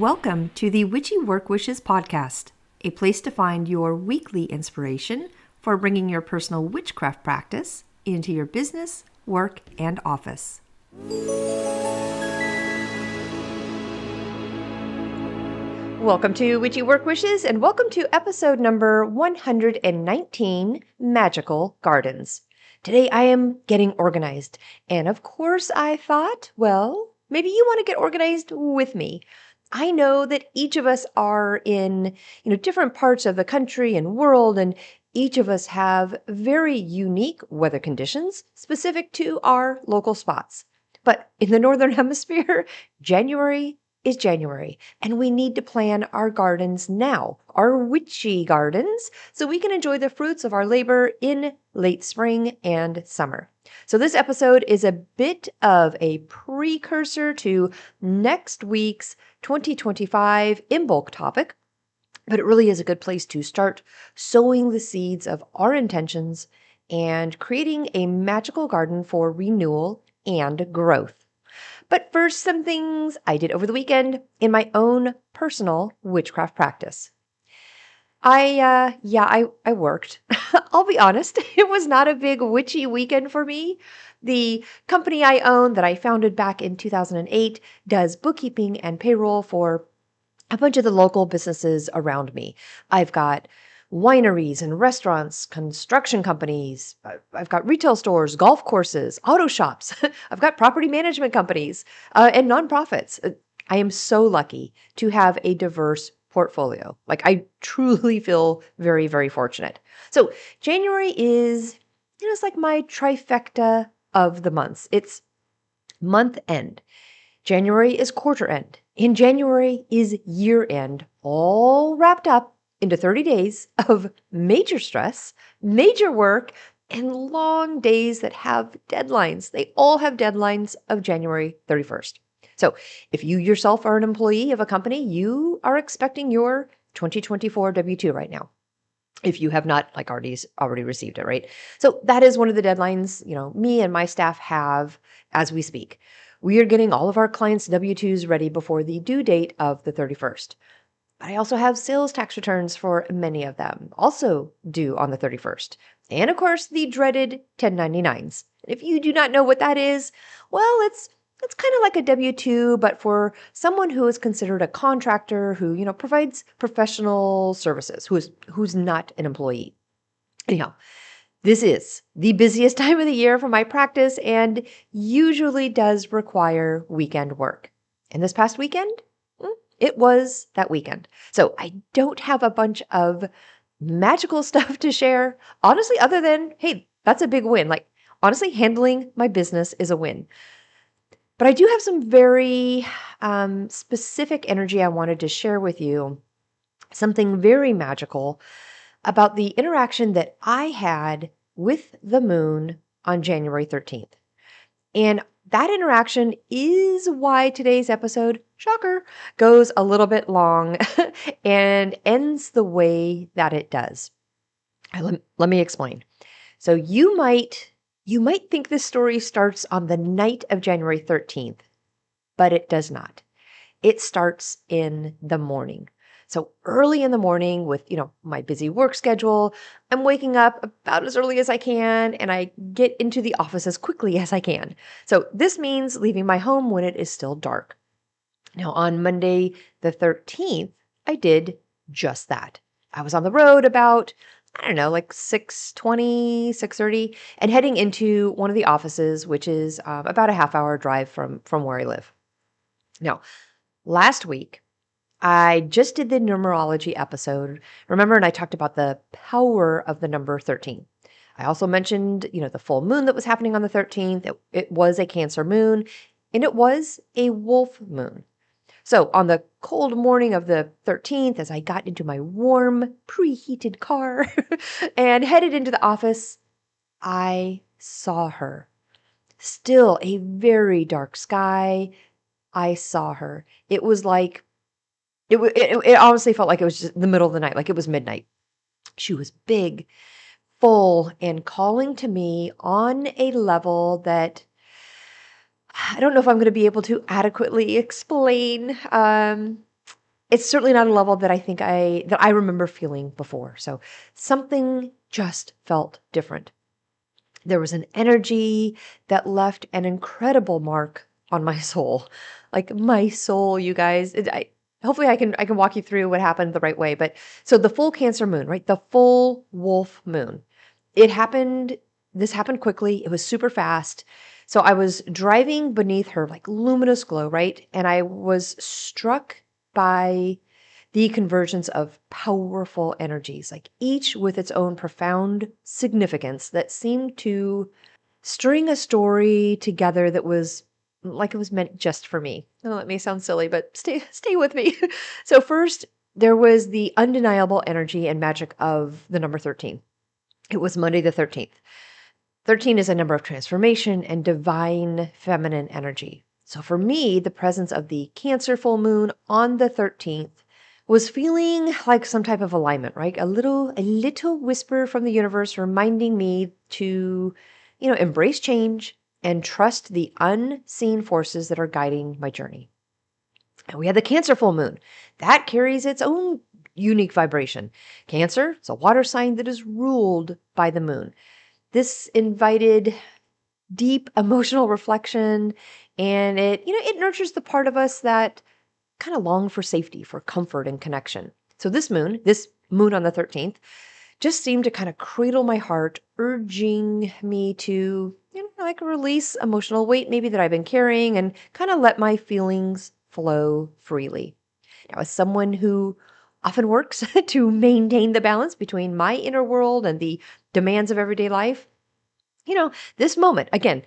Welcome to the Witchy Work Wishes podcast, a place to find your weekly inspiration for bringing your personal witchcraft practice into your business, work, and office. Welcome to Witchy Work Wishes, and welcome to episode number 119, Magical Gardens. Today I am getting organized, and of course I thought, well, maybe you want to get organized with me. I know that each of us are in, different parts of the country and world, and each of us have very unique weather conditions specific to our local spots. But in the Northern Hemisphere, January is January, and we need to plan our gardens now, our witchy gardens, so we can enjoy the fruits of our labor in late spring and summer. So this episode is a bit of a precursor to next week's 2025 Imbolc topic, but it really is a good place to start sowing the seeds of our intentions and creating a magical garden for renewal and growth. But first, some things I did over the weekend in my own personal witchcraft practice. I worked. I'll be honest, it was not a big witchy weekend for me. The company I own that I founded back in 2008 does bookkeeping and payroll for a bunch of the local businesses around me. I've got wineries and restaurants, construction companies. I've got retail stores, golf courses, auto shops. I've got property management companies and nonprofits. I am so lucky to have a diverse portfolio. I truly feel very, very fortunate. So January is, it's like my trifecta of the months. It's month end. January is quarter end. And January is year end, all wrapped up into 30 days of major stress, major work, and long days that have deadlines. They all have deadlines of January 31st. So if you yourself are an employee of a company, you are expecting your 2024 W-2 right now. If you have not already received it, right? So that is one of the deadlines, me and my staff have as we speak. We are getting all of our clients' W-2s ready before the due date of the 31st. But I also have sales tax returns for many of them, also due on the 31st. And of course, the dreaded 1099s. If you do not know what that is, well, it's kind of like a W-2, but for someone who is considered a contractor who, provides professional services, who's not an employee. Anyhow, this is the busiest time of the year for my practice and usually does require weekend work. And this past weekend, it was that weekend. So I don't have a bunch of magical stuff to share, honestly, other than, hey, that's a big win. Honestly, handling my business is a win. But I do have some very specific energy I wanted to share with you, something very magical about the interaction that I had with the moon on January 13th. And that interaction is why today's episode, shocker, goes a little bit long and ends the way that it does. Let me explain. So you might think this story starts on the night of January 13th, but it does not. It starts in the morning. So early in the morning with, my busy work schedule, I'm waking up about as early as I can and I get into the office as quickly as I can. So this means leaving my home when it is still dark. Now on Monday the 13th, I did just that. I was on the road about 6:20, 6:30, and heading into one of the offices, which is about a half-hour drive from where I live. Now, last week, I just did the numerology episode. Remember, and I talked about the power of the number 13. I also mentioned, the full moon that was happening on the 13th. It was a Cancer moon, and it was a wolf moon. So on the cold morning of the 13th, as I got into my warm, preheated car and headed into the office, I saw her. Still a very dark sky. I saw her. It was like, it honestly felt like it was just the middle of the night, like it was midnight. She was big, full, and calling to me on a level that I don't know if I'm going to be able to adequately explain. it's certainly not a level that I remember feeling before. So something just felt different. There was an energy that left an incredible mark on my soul. Like my soul, you guys. Hopefully I can walk you through what happened the right way. But so the full Cancer moon, right? The full wolf moon. It happened this happened quickly. It was super fast. So I was driving beneath her like luminous glow, right? And I was struck by the convergence of powerful energies, like each with its own profound significance that seemed to string a story together that was like it was meant just for me. Oh, that may sound silly, but stay with me. So first, there was the undeniable energy and magic of the number 13. It was Monday the 13th. 13 is a number of transformation and divine feminine energy. So for me, the presence of the Cancer full moon on the 13th was feeling like some type of alignment, right? A little whisper from the universe reminding me to, embrace change and trust the unseen forces that are guiding my journey. And we had the Cancer full moon. That carries its own unique vibration. Cancer, it's a water sign that is ruled by the moon. This invited deep emotional reflection, and it nurtures the part of us that kind of long for safety, for comfort and connection. So this moon on the 13th, just seemed to kind of cradle my heart, urging me to, like release emotional weight maybe that I've been carrying and kind of let my feelings flow freely. Now, as someone who often works to maintain the balance between my inner world and the demands of everyday life, this moment, again,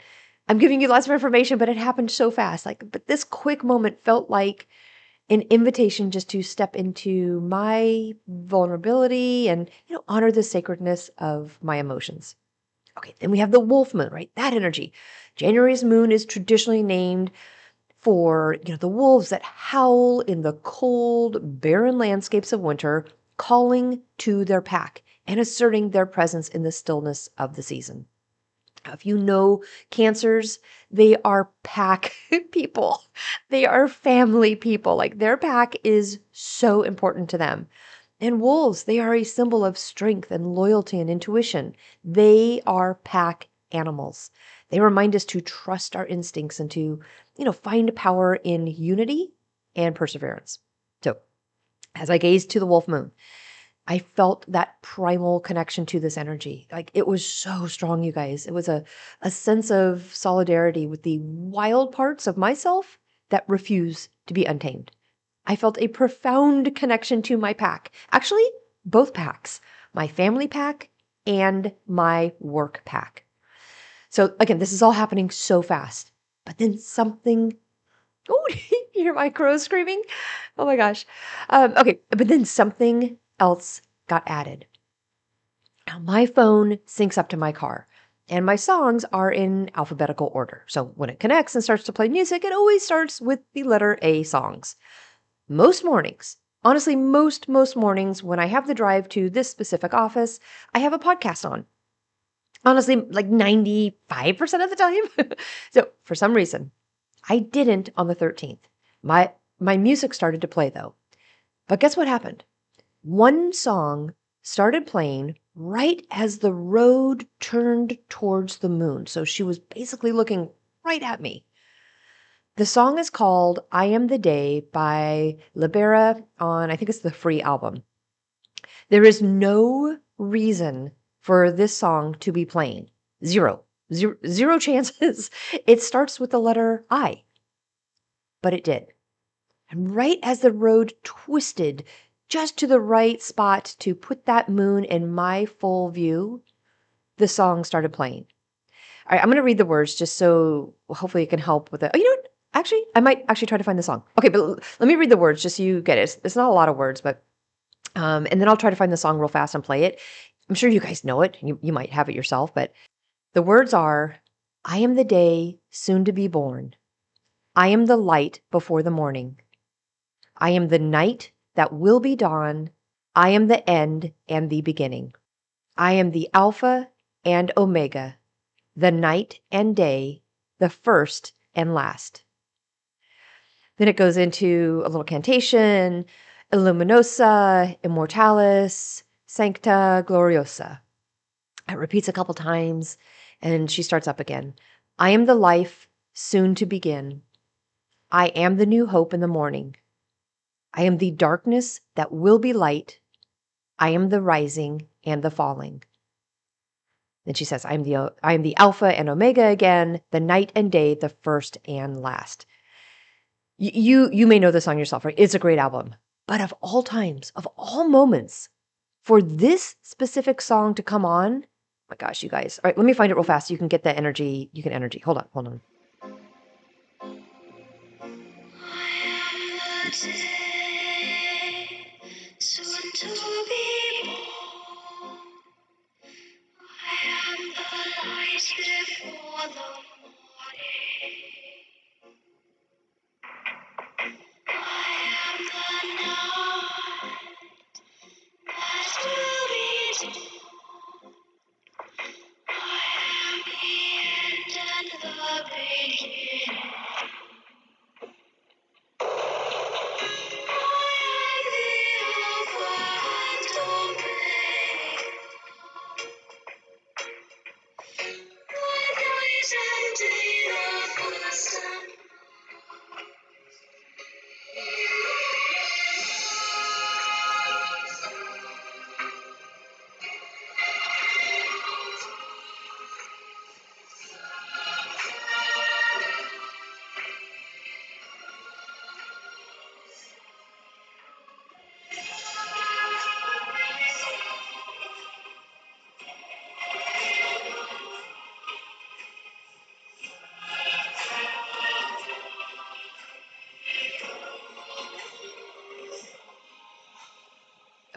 I'm giving you lots of information, but it happened so fast. But this quick moment felt like an invitation just to step into my vulnerability and, honor the sacredness of my emotions. Okay, then we have the wolf moon, right? That energy. January's moon is traditionally named for, the wolves that howl in the cold, barren landscapes of winter, calling to their pack and asserting their presence in the stillness of the season. If you know Cancers, they are pack people. They are family people. Like their pack is so important to them. And wolves, they are a symbol of strength and loyalty and intuition. They are pack animals. They remind us to trust our instincts and to, find power in unity and perseverance. So, as I gazed to the wolf moon, I felt that primal connection to this energy. Like it was so strong, you guys. It was a sense of solidarity with the wild parts of myself that refuse to be untamed. I felt a profound connection to my pack. Actually, both packs, my family pack and my work pack. So again, this is all happening so fast. But then something, oh, you hear my crows screaming? Oh my gosh. Okay, but then something else got added. Now, my phone syncs up to my car, and my songs are in alphabetical order. So when it connects and starts to play music, it always starts with the letter A songs. Most mornings, honestly, most mornings when I have the drive to this specific office, I have a podcast on. Honestly, like 95% of the time. So for some reason, I didn't on the 13th. My music started to play though. But guess what happened? One song started playing right as the road turned towards the moon. So she was basically looking right at me. The song is called I Am the Day by Libera on, I think it's the Free album. There is no reason for this song to be playing. Zero chances. It starts with the letter I, but it did. And right as the road twisted just to the right spot to put that moon in my full view, the song started playing. All right, I'm going to read the words just so hopefully it can help with it. Oh, you know what? Actually, I might actually try to find the song. Okay, but let me read the words just so you get it. It's not a lot of words, but and then I'll try to find the song real fast and play it. I'm sure you guys know it. You might have it yourself, but the words are, I am the day soon to be born. I am the light before the morning. I am the night that will be dawn. I am the end and the beginning. I am the Alpha and Omega, the night and day, the first and last. Then it goes into a little cantation. Illuminosa, Immortalis, Sancta Gloriosa. It repeats a couple times, and she starts up again. I am the life soon to begin. I am the new hope in the morning. I am the darkness that will be light. I am the rising and the falling. Then she says, I am the Alpha and Omega again, the night and day, the first and last. You may know the song yourself, right? It's a great album. But of all times, of all moments, for this specific song to come on, my gosh, you guys. All right, let me find it real fast so you can get that energy. You can energy. Hold on. Soon to be born. I am the light before the morning. I am the night that will be dawn. I am the end and the beginning. I am the Alpha and Omega. The night and day, the first and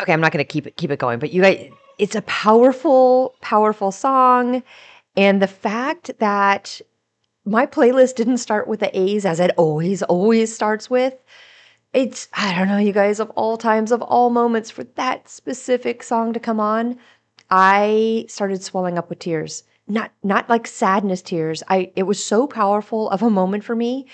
Okay, I'm not going to keep it going, but you guys, it's a powerful, powerful song, and the fact that my playlist didn't start with the A's as it always starts with. It's, I don't know, you guys, of all times, of all moments, for that specific song to come on, I started swelling up with tears. Not like sadness tears. It was so powerful of a moment for me.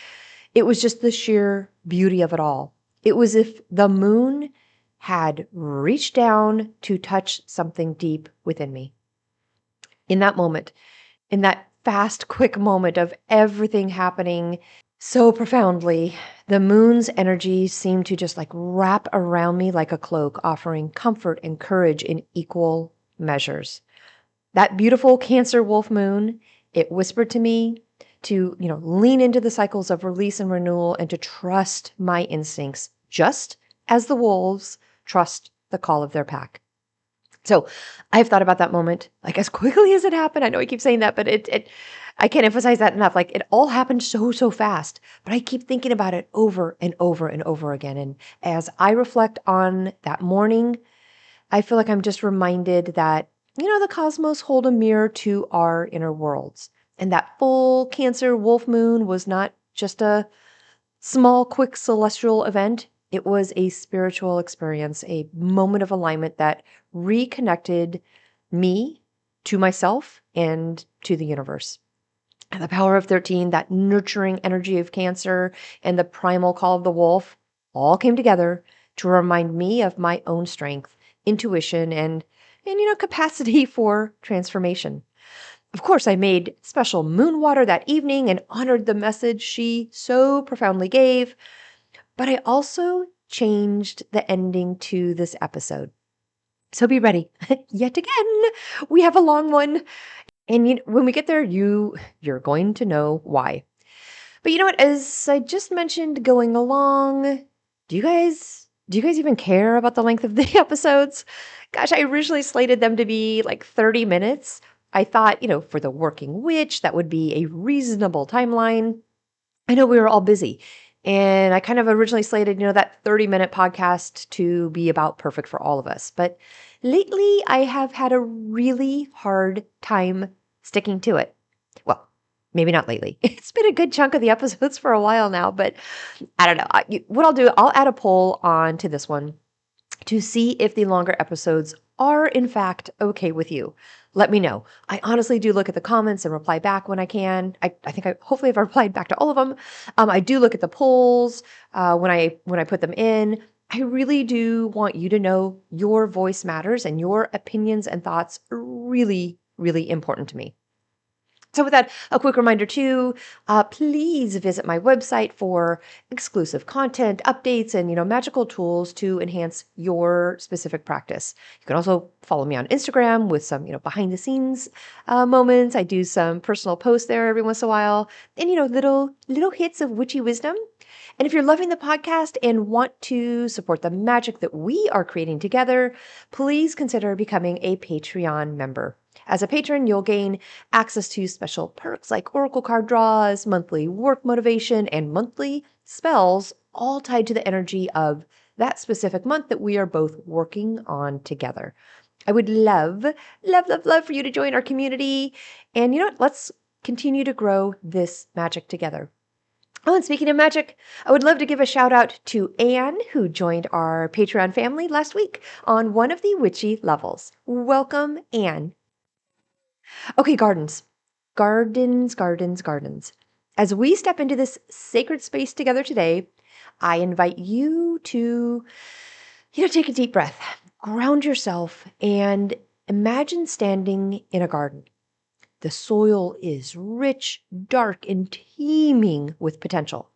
It was just the sheer beauty of it all. It was if the moon had reached down to touch something deep within me. In that moment, in that fast, quick moment of everything happening so profoundly, the moon's energy seemed to just like wrap around me like a cloak, offering comfort and courage in equal measures. That beautiful Cancer wolf moon, it whispered to me to, lean into the cycles of release and renewal and to trust my instincts, just as the wolves trust the call of their pack. So I've thought about that moment like as quickly as it happened. I know I keep saying that, but I can't emphasize that enough. Like it all happened so fast, but I keep thinking about it over and over and over again. And as I reflect on that morning, I feel like I'm just reminded that, the cosmos hold a mirror to our inner worlds. And that full Cancer wolf moon was not just a small, quick celestial event. It was a spiritual experience, a moment of alignment that reconnected me to myself and to the universe. And the power of 13, that nurturing energy of Cancer, and the primal call of the wolf all came together to remind me of my own strength, intuition, and capacity for transformation. Of course, I made special moon water that evening and honored the message she so profoundly gave, but I also changed the ending to this episode. So be ready. Yet again, we have a long one. And when we get there, you're going to know why. But you know what? As I just mentioned going along, do you guys even care about the length of the episodes? Gosh, I originally slated them to be like 30 minutes. I thought, for the working witch, that would be a reasonable timeline. I know we were all busy. And I kind of originally slated, that 30-minute podcast to be about perfect for all of us. But lately, I have had a really hard time sticking to it. Well, maybe not lately. It's been a good chunk of the episodes for a while now, but I don't know. What I'll do, I'll add a poll on to this one to see if the longer episodes are in fact okay with you. Let me know. I honestly do look at the comments and reply back when I can. I think hopefully I've replied back to all of them. I do look at the polls when I put them in. I really do want you to know your voice matters and your opinions and thoughts are really, really important to me. So with that, a quick reminder too, please visit my website for exclusive content, updates, and magical tools to enhance your specific practice. You can also follow me on Instagram with some behind the scenes moments. I do some personal posts there every once in a while, and little hits of witchy wisdom. And if you're loving the podcast and want to support the magic that we are creating together, please consider becoming a Patreon member. As a patron, you'll gain access to special perks like oracle card draws, monthly work motivation, and monthly spells, all tied to the energy of that specific month that we are both working on together. I would love, love, love, love for you to join our community. And you know what? Let's continue to grow this magic together. Oh, and speaking of magic, I would love to give a shout out to Anne, who joined our Patreon family last week on one of the witchy levels. Welcome, Anne. Okay, gardens. Gardens, gardens, gardens. As we step into this sacred space together today, I invite you to, take a deep breath, ground yourself, and imagine standing in a garden. The soil is rich, dark, and teeming with potential.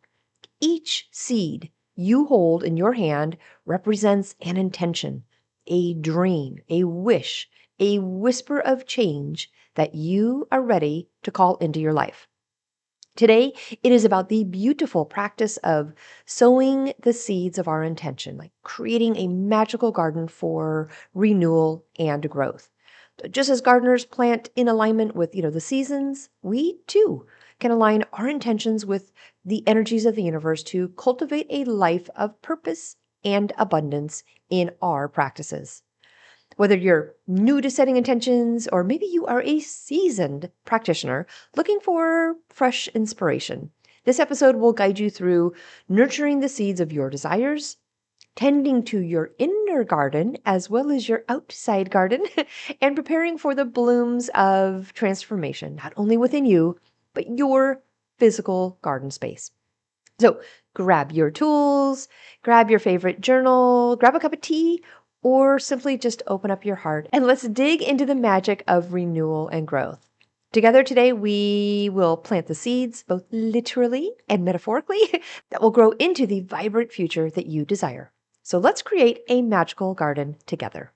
Each seed you hold in your hand represents an intention, a dream, a wish, a whisper of change that you are ready to call into your life. Today, it is about the beautiful practice of sowing the seeds of our intention, like creating a magical garden for renewal and growth. Just as gardeners plant in alignment with, the seasons, we too can align our intentions with the energies of the universe to cultivate a life of purpose and abundance in our practices. Whether you're new to setting intentions or maybe you are a seasoned practitioner looking for fresh inspiration, this episode will guide you through nurturing the seeds of your desires, tending to your inner garden as well as your outside garden, and preparing for the blooms of transformation, not only within you, but your physical garden space. So grab your tools, grab your favorite journal, grab a cup of tea, or simply just open up your heart and let's dig into the magic of renewal and growth. Together today, we will plant the seeds, both literally and metaphorically, that will grow into the vibrant future that you desire. So let's create a magical garden together.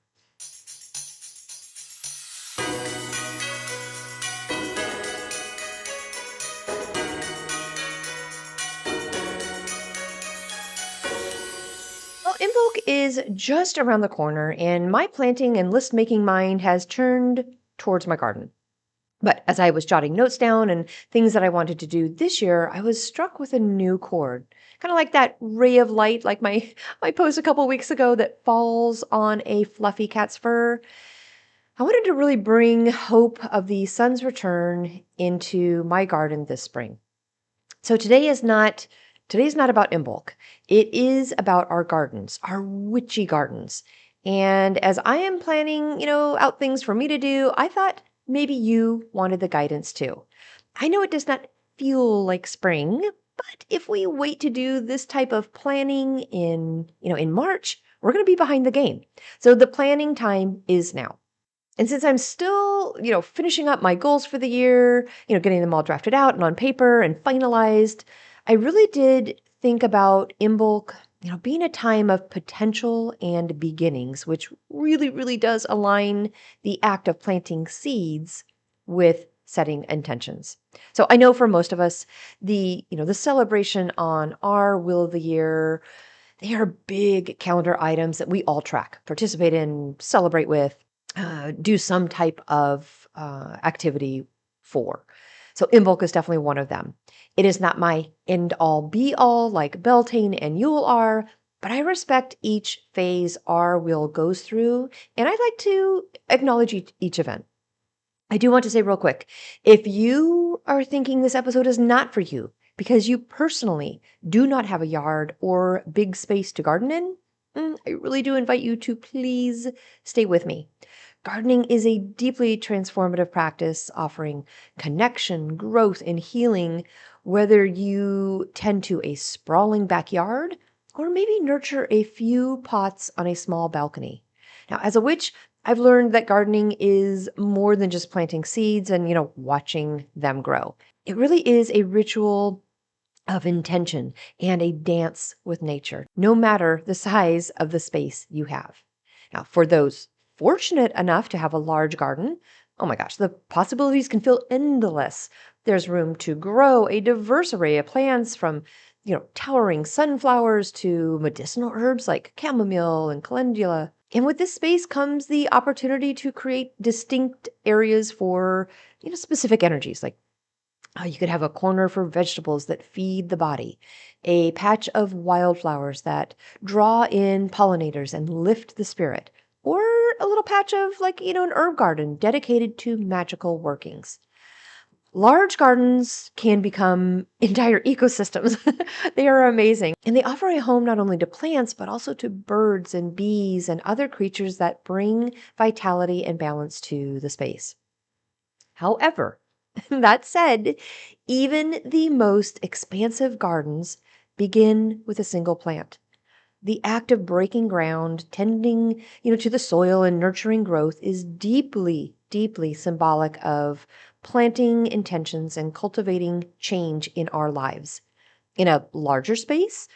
Well, Imbolc is just around the corner, and my planting and list making mind has turned towards my garden. But as I was jotting notes down and things that I wanted to do this year, I was struck with a new chord. Kind of like that ray of light, like my post a couple weeks ago that falls on a fluffy cat's fur. I wanted to really bring hope of the sun's return into my garden this spring. So today's not about Imbolc. It is about our gardens, our witchy gardens. And as I am planning, out things for me to do, I thought maybe you wanted the guidance too. I know it does not feel like spring, but if we wait to do this type of planning in March, we're going to be behind the game. So the planning time is now. And since I'm still, finishing up my goals for the year, getting them all drafted out and on paper and finalized, I really did think about Imbolc, being a time of potential and beginnings, which really, really does align the act of planting seeds with setting intentions. So I know for most of us, the celebration on our will of the year, they are big calendar items that we all track, participate in, celebrate with, do some type of activity for. So Imbolc is definitely one of them. It is not my end all be all like Beltane and Yule are, but I respect each phase our will goes through, and I'd like to acknowledge each event. I do want to say real quick, if you are thinking this episode is not for you because you personally do not have a yard or big space to garden in, I really do invite you to please stay with me. Gardening is a deeply transformative practice offering connection, growth, and healing, whether you tend to a sprawling backyard or maybe nurture a few pots on a small balcony. Now, as a witch, I've learned that gardening is more than just planting seeds and, watching them grow. It really is a ritual of intention and a dance with nature, no matter the size of the space you have. Now, for those fortunate enough to have a large garden, oh my gosh, the possibilities can feel endless. There's room to grow a diverse array of plants from, towering sunflowers to medicinal herbs like chamomile and calendula. And with this space comes the opportunity to create distinct areas for, specific energies like you could have a corner for vegetables that feed the body, a patch of wildflowers that draw in pollinators and lift the spirit, or a little patch of, like, an herb garden dedicated to magical workings. Large gardens can become entire ecosystems. They are amazing. And they offer a home not only to plants, but also to birds and bees and other creatures that bring vitality and balance to the space. However, that said, even the most expansive gardens begin with a single plant. The act of breaking ground, tending, to the soil and nurturing growth is deeply, deeply symbolic of planting intentions and cultivating change in our lives. In a larger space,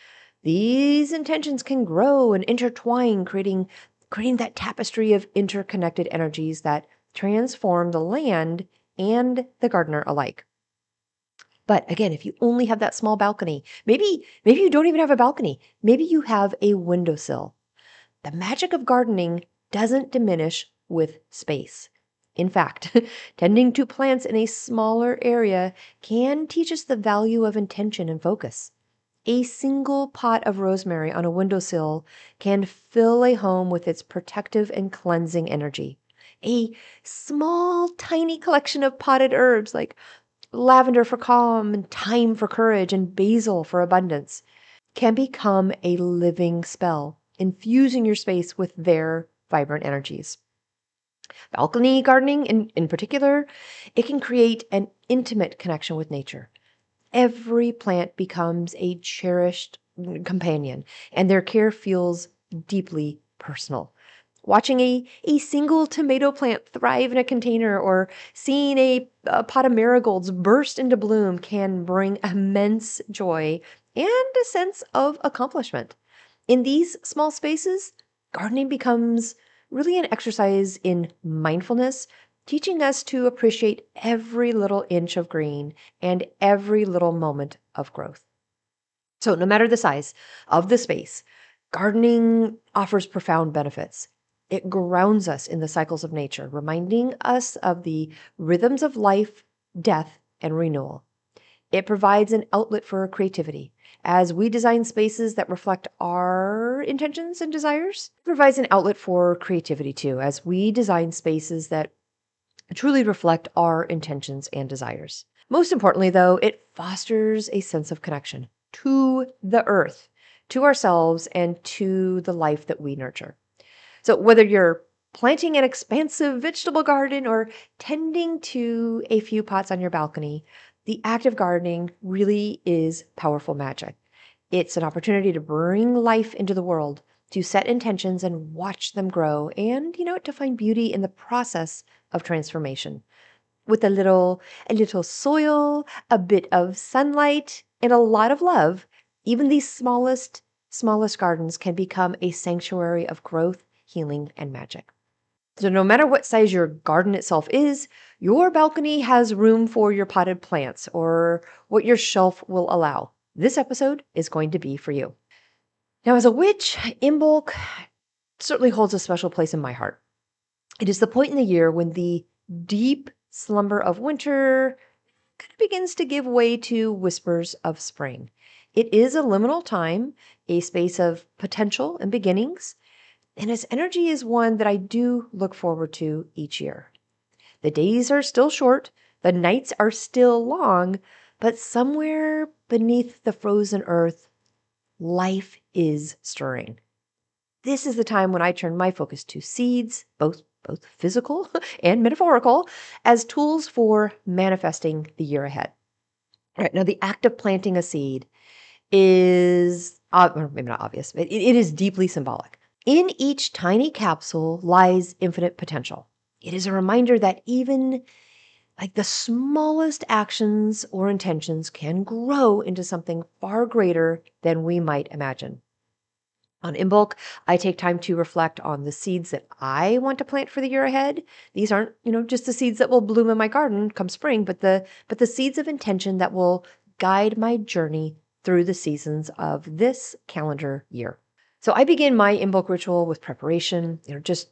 these intentions can grow and intertwine, creating that tapestry of interconnected energies that transform the land and the gardener alike. But again, if you only have that small balcony, maybe you don't even have a balcony, maybe you have a windowsill. The magic of gardening doesn't diminish with space. In fact, tending to plants in a smaller area can teach us the value of intention and focus. A single pot of rosemary on a windowsill can fill a home with its protective and cleansing energy. A small, tiny collection of potted herbs like lavender for calm and thyme for courage and basil for abundance can become a living spell, infusing your space with their vibrant energies. Balcony gardening, in particular, it can create an intimate connection with nature. Every plant becomes a cherished companion, and their care feels deeply personal. Watching a single tomato plant thrive in a container or seeing a pot of marigolds burst into bloom can bring immense joy and a sense of accomplishment. In these small spaces, gardening becomes really an exercise in mindfulness, teaching us to appreciate every little inch of green and every little moment of growth. So, no matter the size of the space, gardening offers profound benefits. It grounds us in the cycles of nature, reminding us of the rhythms of life, death, and renewal. It provides an outlet for creativity. As we design spaces that reflect our intentions and desires, it provides an outlet for creativity too, as we design spaces that truly reflect our intentions and desires. Most importantly, though, it fosters a sense of connection to the earth, to ourselves, and to the life that we nurture. So, whether you're planting an expansive vegetable garden or tending to a few pots on your balcony, the act of gardening really is powerful magic. It's an opportunity to bring life into the world, to set intentions and watch them grow, and, to find beauty in the process of transformation. With a little soil, a bit of sunlight, and a lot of love, even these smallest gardens can become a sanctuary of growth, healing, and magic. So no matter what size your garden itself is, your balcony has room for your potted plants or what your shelf will allow. This episode is going to be for you. Now, as a witch, Imbolc certainly holds a special place in my heart. It is the point in the year when the deep slumber of winter kind of begins to give way to whispers of spring. It is a liminal time, a space of potential and beginnings, and its energy is one that I do look forward to each year. The days are still short, the nights are still long, but somewhere beneath the frozen earth, life is stirring. This is the time when I turn my focus to seeds, both physical and metaphorical, as tools for manifesting the year ahead. All right, now the act of planting a seed, is, or maybe not obvious, but it is deeply symbolic. In each tiny capsule lies infinite potential. It is a reminder that even like the smallest actions or intentions can grow into something far greater than we might imagine. On Imbolc, I take time to reflect on the seeds that I want to plant for the year ahead. These aren't, just the seeds that will bloom in my garden come spring, but the seeds of intention that will guide my journey through the seasons of this calendar year. So I begin my Imbolc ritual with preparation, just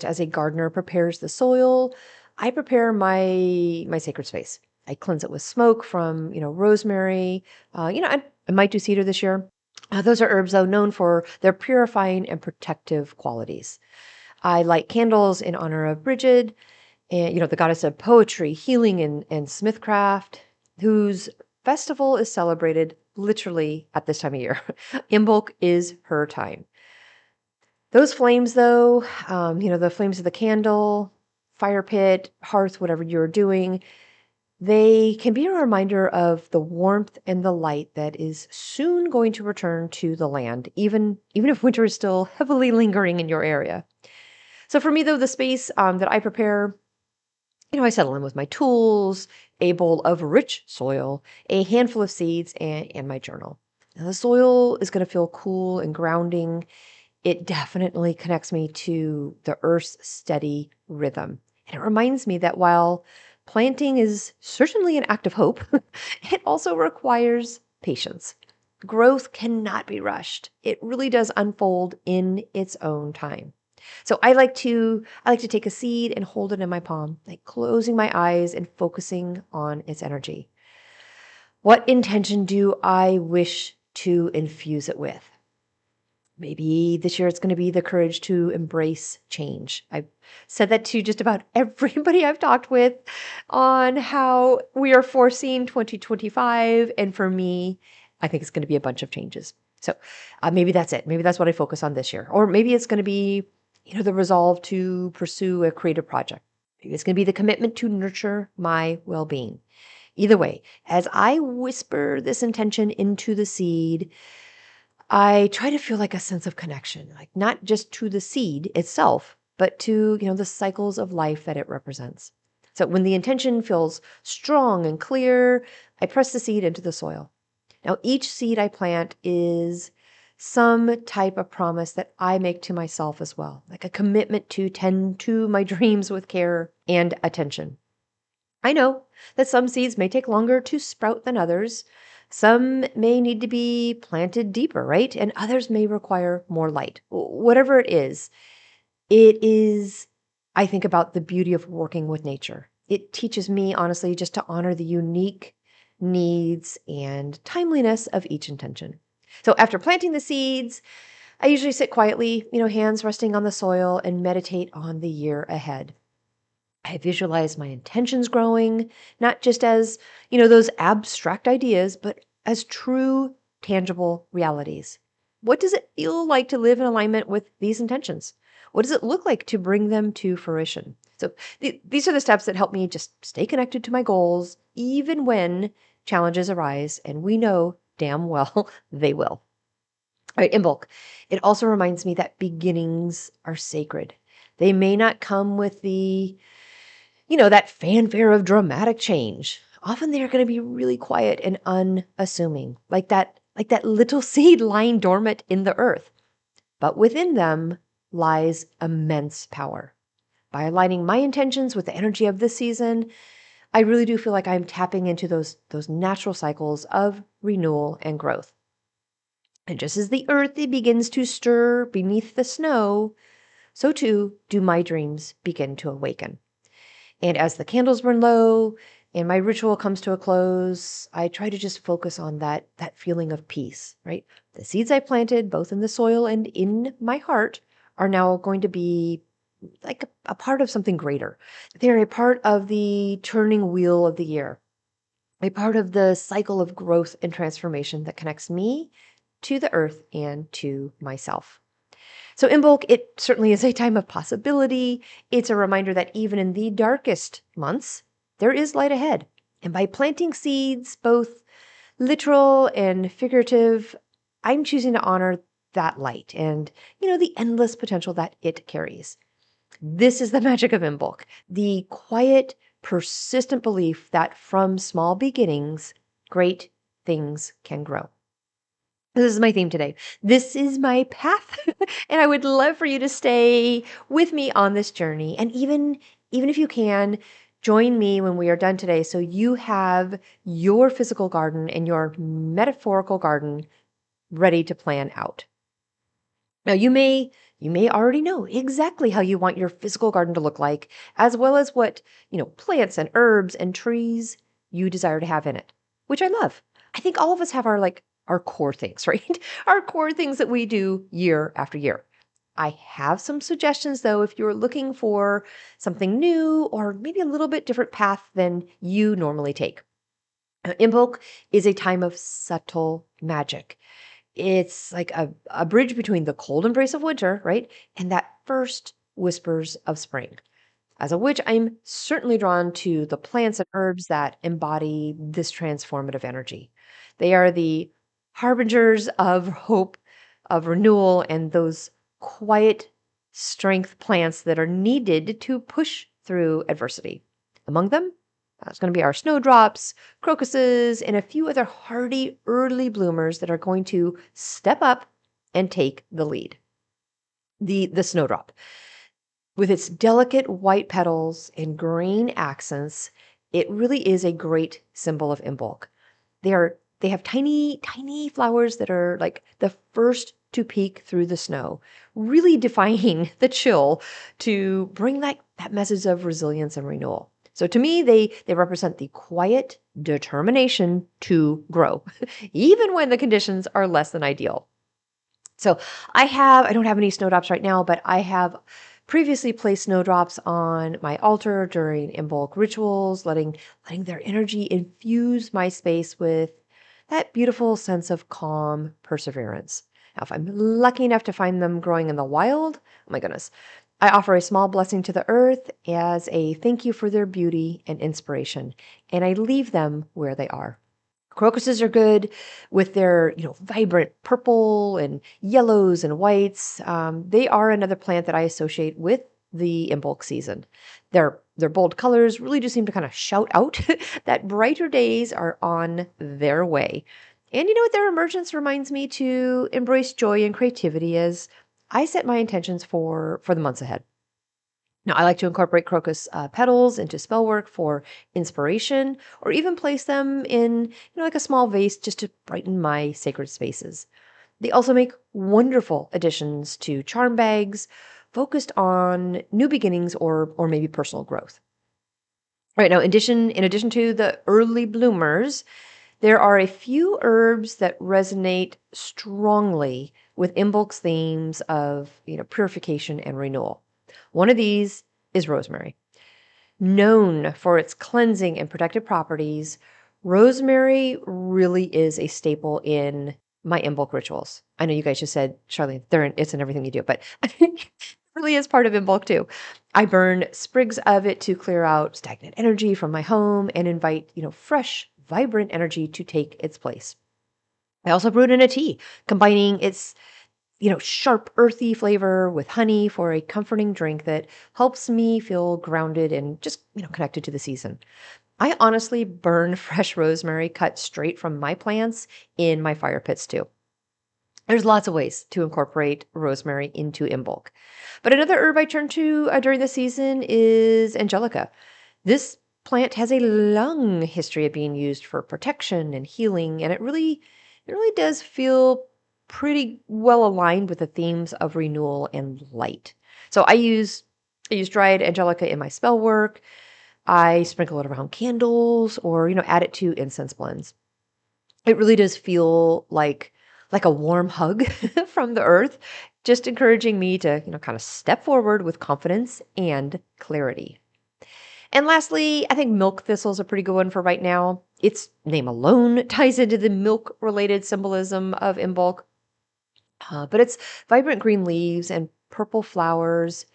as a gardener prepares the soil, I prepare my sacred space. I cleanse it with smoke from, rosemary. I might do cedar this year. Those are herbs, though, known for their purifying and protective qualities. I light candles in honor of Bridget, and the goddess of poetry, healing, and smithcraft, whose festival is celebrated literally at this time of year. Imbolc is her time. Those flames, though, the flames of the candle, fire pit, hearth, whatever you're doing, they can be a reminder of the warmth and the light that is soon going to return to the land, even if winter is still heavily lingering in your area. So for me, though, the space that I prepare, I settle in with my tools, a bowl of rich soil, a handful of seeds, and my journal. Now, the soil is going to feel cool and grounding. It definitely connects me to the earth's steady rhythm. And it reminds me that while planting is certainly an act of hope, it also requires patience. Growth cannot be rushed. It really does unfold in its own time. So I like to take a seed and hold it in my palm, like closing my eyes and focusing on its energy. What intention do I wish to infuse it with? Maybe this year it's going to be the courage to embrace change. I've said that to just about everybody I've talked with on how we are foreseeing 2025. And for me, I think it's going to be a bunch of changes. So maybe that's it. Maybe that's what I focus on this year. Or maybe it's going to be, the resolve to pursue a creative project. Maybe it's going to be the commitment to nurture my well-being. Either way, as I whisper this intention into the seed, I try to feel like a sense of connection, like not just to the seed itself, but to, the cycles of life that it represents. So when the intention feels strong and clear, I press the seed into the soil. Now, each seed I plant is some type of promise that I make to myself as well, like a commitment to tend to my dreams with care and attention. I know that some seeds may take longer to sprout than others. Some may need to be planted deeper, right? And others may require more light. Whatever it is, I think about the beauty of working with nature. It teaches me, honestly, just to honor the unique needs and timeliness of each intention. So after planting the seeds, I usually sit quietly, hands resting on the soil, and meditate on the year ahead. I visualize my intentions growing, not just as, those abstract ideas, but as true, tangible realities. What does it feel like to live in alignment with these intentions? What does it look like to bring them to fruition? So these are the steps that help me just stay connected to my goals, even when challenges arise, and we know damn well they will. All right, Imbolc. It also reminds me that beginnings are sacred. They may not come with that fanfare of dramatic change. Often they're going to be really quiet and unassuming, like that little seed lying dormant in the earth. But within them lies immense power. By aligning my intentions with the energy of this season, I really do feel like I'm tapping into those natural cycles of renewal and growth. And just as the earth it begins to stir beneath the snow, so too do my dreams begin to awaken. And as the candles burn low and my ritual comes to a close, I try to just focus on that feeling of peace, right? The seeds I planted, both in the soil and in my heart, are now going to be like a part of something greater. They're a part of the turning wheel of the year, a part of the cycle of growth and transformation that connects me to the earth and to myself. So Imbolc, it certainly is a time of possibility. It's a reminder that even in the darkest months, there is light ahead. And by planting seeds, both literal and figurative, I'm choosing to honor that light and, the endless potential that it carries. This is the magic of Imbolc, the quiet, persistent belief that from small beginnings, great things can grow. This is my theme today. This is my path. And I would love for you to stay with me on this journey. And even if you can, join me when we are done today so you have your physical garden and your metaphorical garden ready to plan out. Now you may already know exactly how you want your physical garden to look like, as well as what, plants and herbs and trees you desire to have in it, which I love. I think all of us have our core things, right? Our core things that we do year after year. I have some suggestions though if you're looking for something new or maybe a little bit different path than you normally take. Imbolc is a time of subtle magic. It's like a bridge between the cold embrace of winter, right? And that first whispers of spring. As a witch, I'm certainly drawn to the plants and herbs that embody this transformative energy. They are the harbingers of hope, of renewal, and those quiet strength plants that are needed to push through adversity. Among them, it's going to be our snowdrops, crocuses, and a few other hardy early bloomers that are going to step up and take the lead. The snowdrop, with its delicate white petals and green accents, it really is a great symbol of Imbolc. They have tiny, tiny flowers that are like the first to peek through the snow, really defying the chill to bring that message of resilience and renewal. So to me, they represent the quiet determination to grow, even when the conditions are less than ideal. So I don't have any snowdrops right now, but I have previously placed snowdrops on my altar during Imbolc rituals, letting their energy infuse my space with that beautiful sense of calm perseverance. Now, if I'm lucky enough to find them growing in the wild, oh my goodness, I offer a small blessing to the earth as a thank you for their beauty and inspiration, and I leave them where they are. Crocuses are good with their, vibrant purple and yellows and whites. They are another plant that I associate with the Imbolc season. Their bold colors really do seem to kind of shout out that brighter days are on their way. And you know what? Their emergence reminds me to embrace joy and creativity as I set my intentions for the months ahead. Now, I like to incorporate crocus petals into spell work for inspiration, or even place them in, like a small vase just to brighten my sacred spaces. They also make wonderful additions to charm bags focused on new beginnings or maybe personal growth. All right, now in addition to the early bloomers, there are a few herbs that resonate strongly with Imbolc's themes of, purification and renewal. One of these is rosemary. Known for its cleansing and protective properties, rosemary really is a staple in my Imbolc rituals. I know you guys just said, Charlene, it's in everything you do, but it really is part of Imbolc too. I burn sprigs of it to clear out stagnant energy from my home and invite, fresh, vibrant energy to take its place. I also brewed in a tea, combining its sharp, earthy flavor with honey for a comforting drink that helps me feel grounded and just, connected to the season. I honestly burn fresh rosemary cut straight from my plants in my fire pits too. There's lots of ways to incorporate rosemary into Imbolc. But another herb I turn to during the season is angelica. This plant has a long history of being used for protection and healing, and it really does feel pretty well aligned with the themes of renewal and light. So I use dried angelica in my spell work. I sprinkle it around candles or, add it to incense blends. It really does feel like a warm hug from the earth, just encouraging me to, kind of step forward with confidence and clarity. And lastly, I think milk thistle is a pretty good one for right now. Its name alone ties into the milk related symbolism of Imbolc, but its vibrant green leaves and purple flowers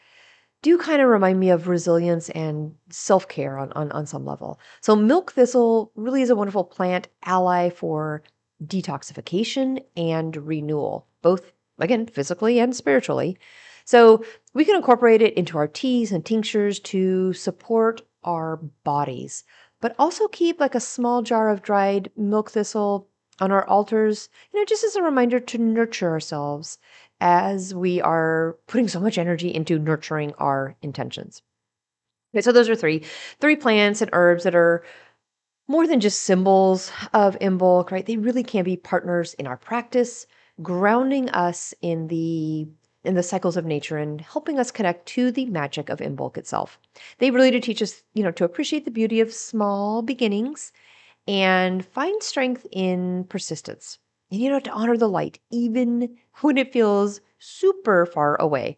do kind of remind me of resilience and self-care on some level. So milk thistle really is a wonderful plant ally for detoxification and renewal, both again physically and spiritually. So we can incorporate it into our teas and tinctures to support our bodies, but also keep like a small jar of dried milk thistle on our altars, just as a reminder to nurture ourselves as we are putting so much energy into nurturing our intentions. Okay, so those are three plants and herbs that are more than just symbols of Imbolc, right? They really can be partners in our practice, grounding us in the cycles of nature and helping us connect to the magic of Imbolc itself. They really do teach us, to appreciate the beauty of small beginnings and find strength in persistence. And to honor the light, even when it feels super far away.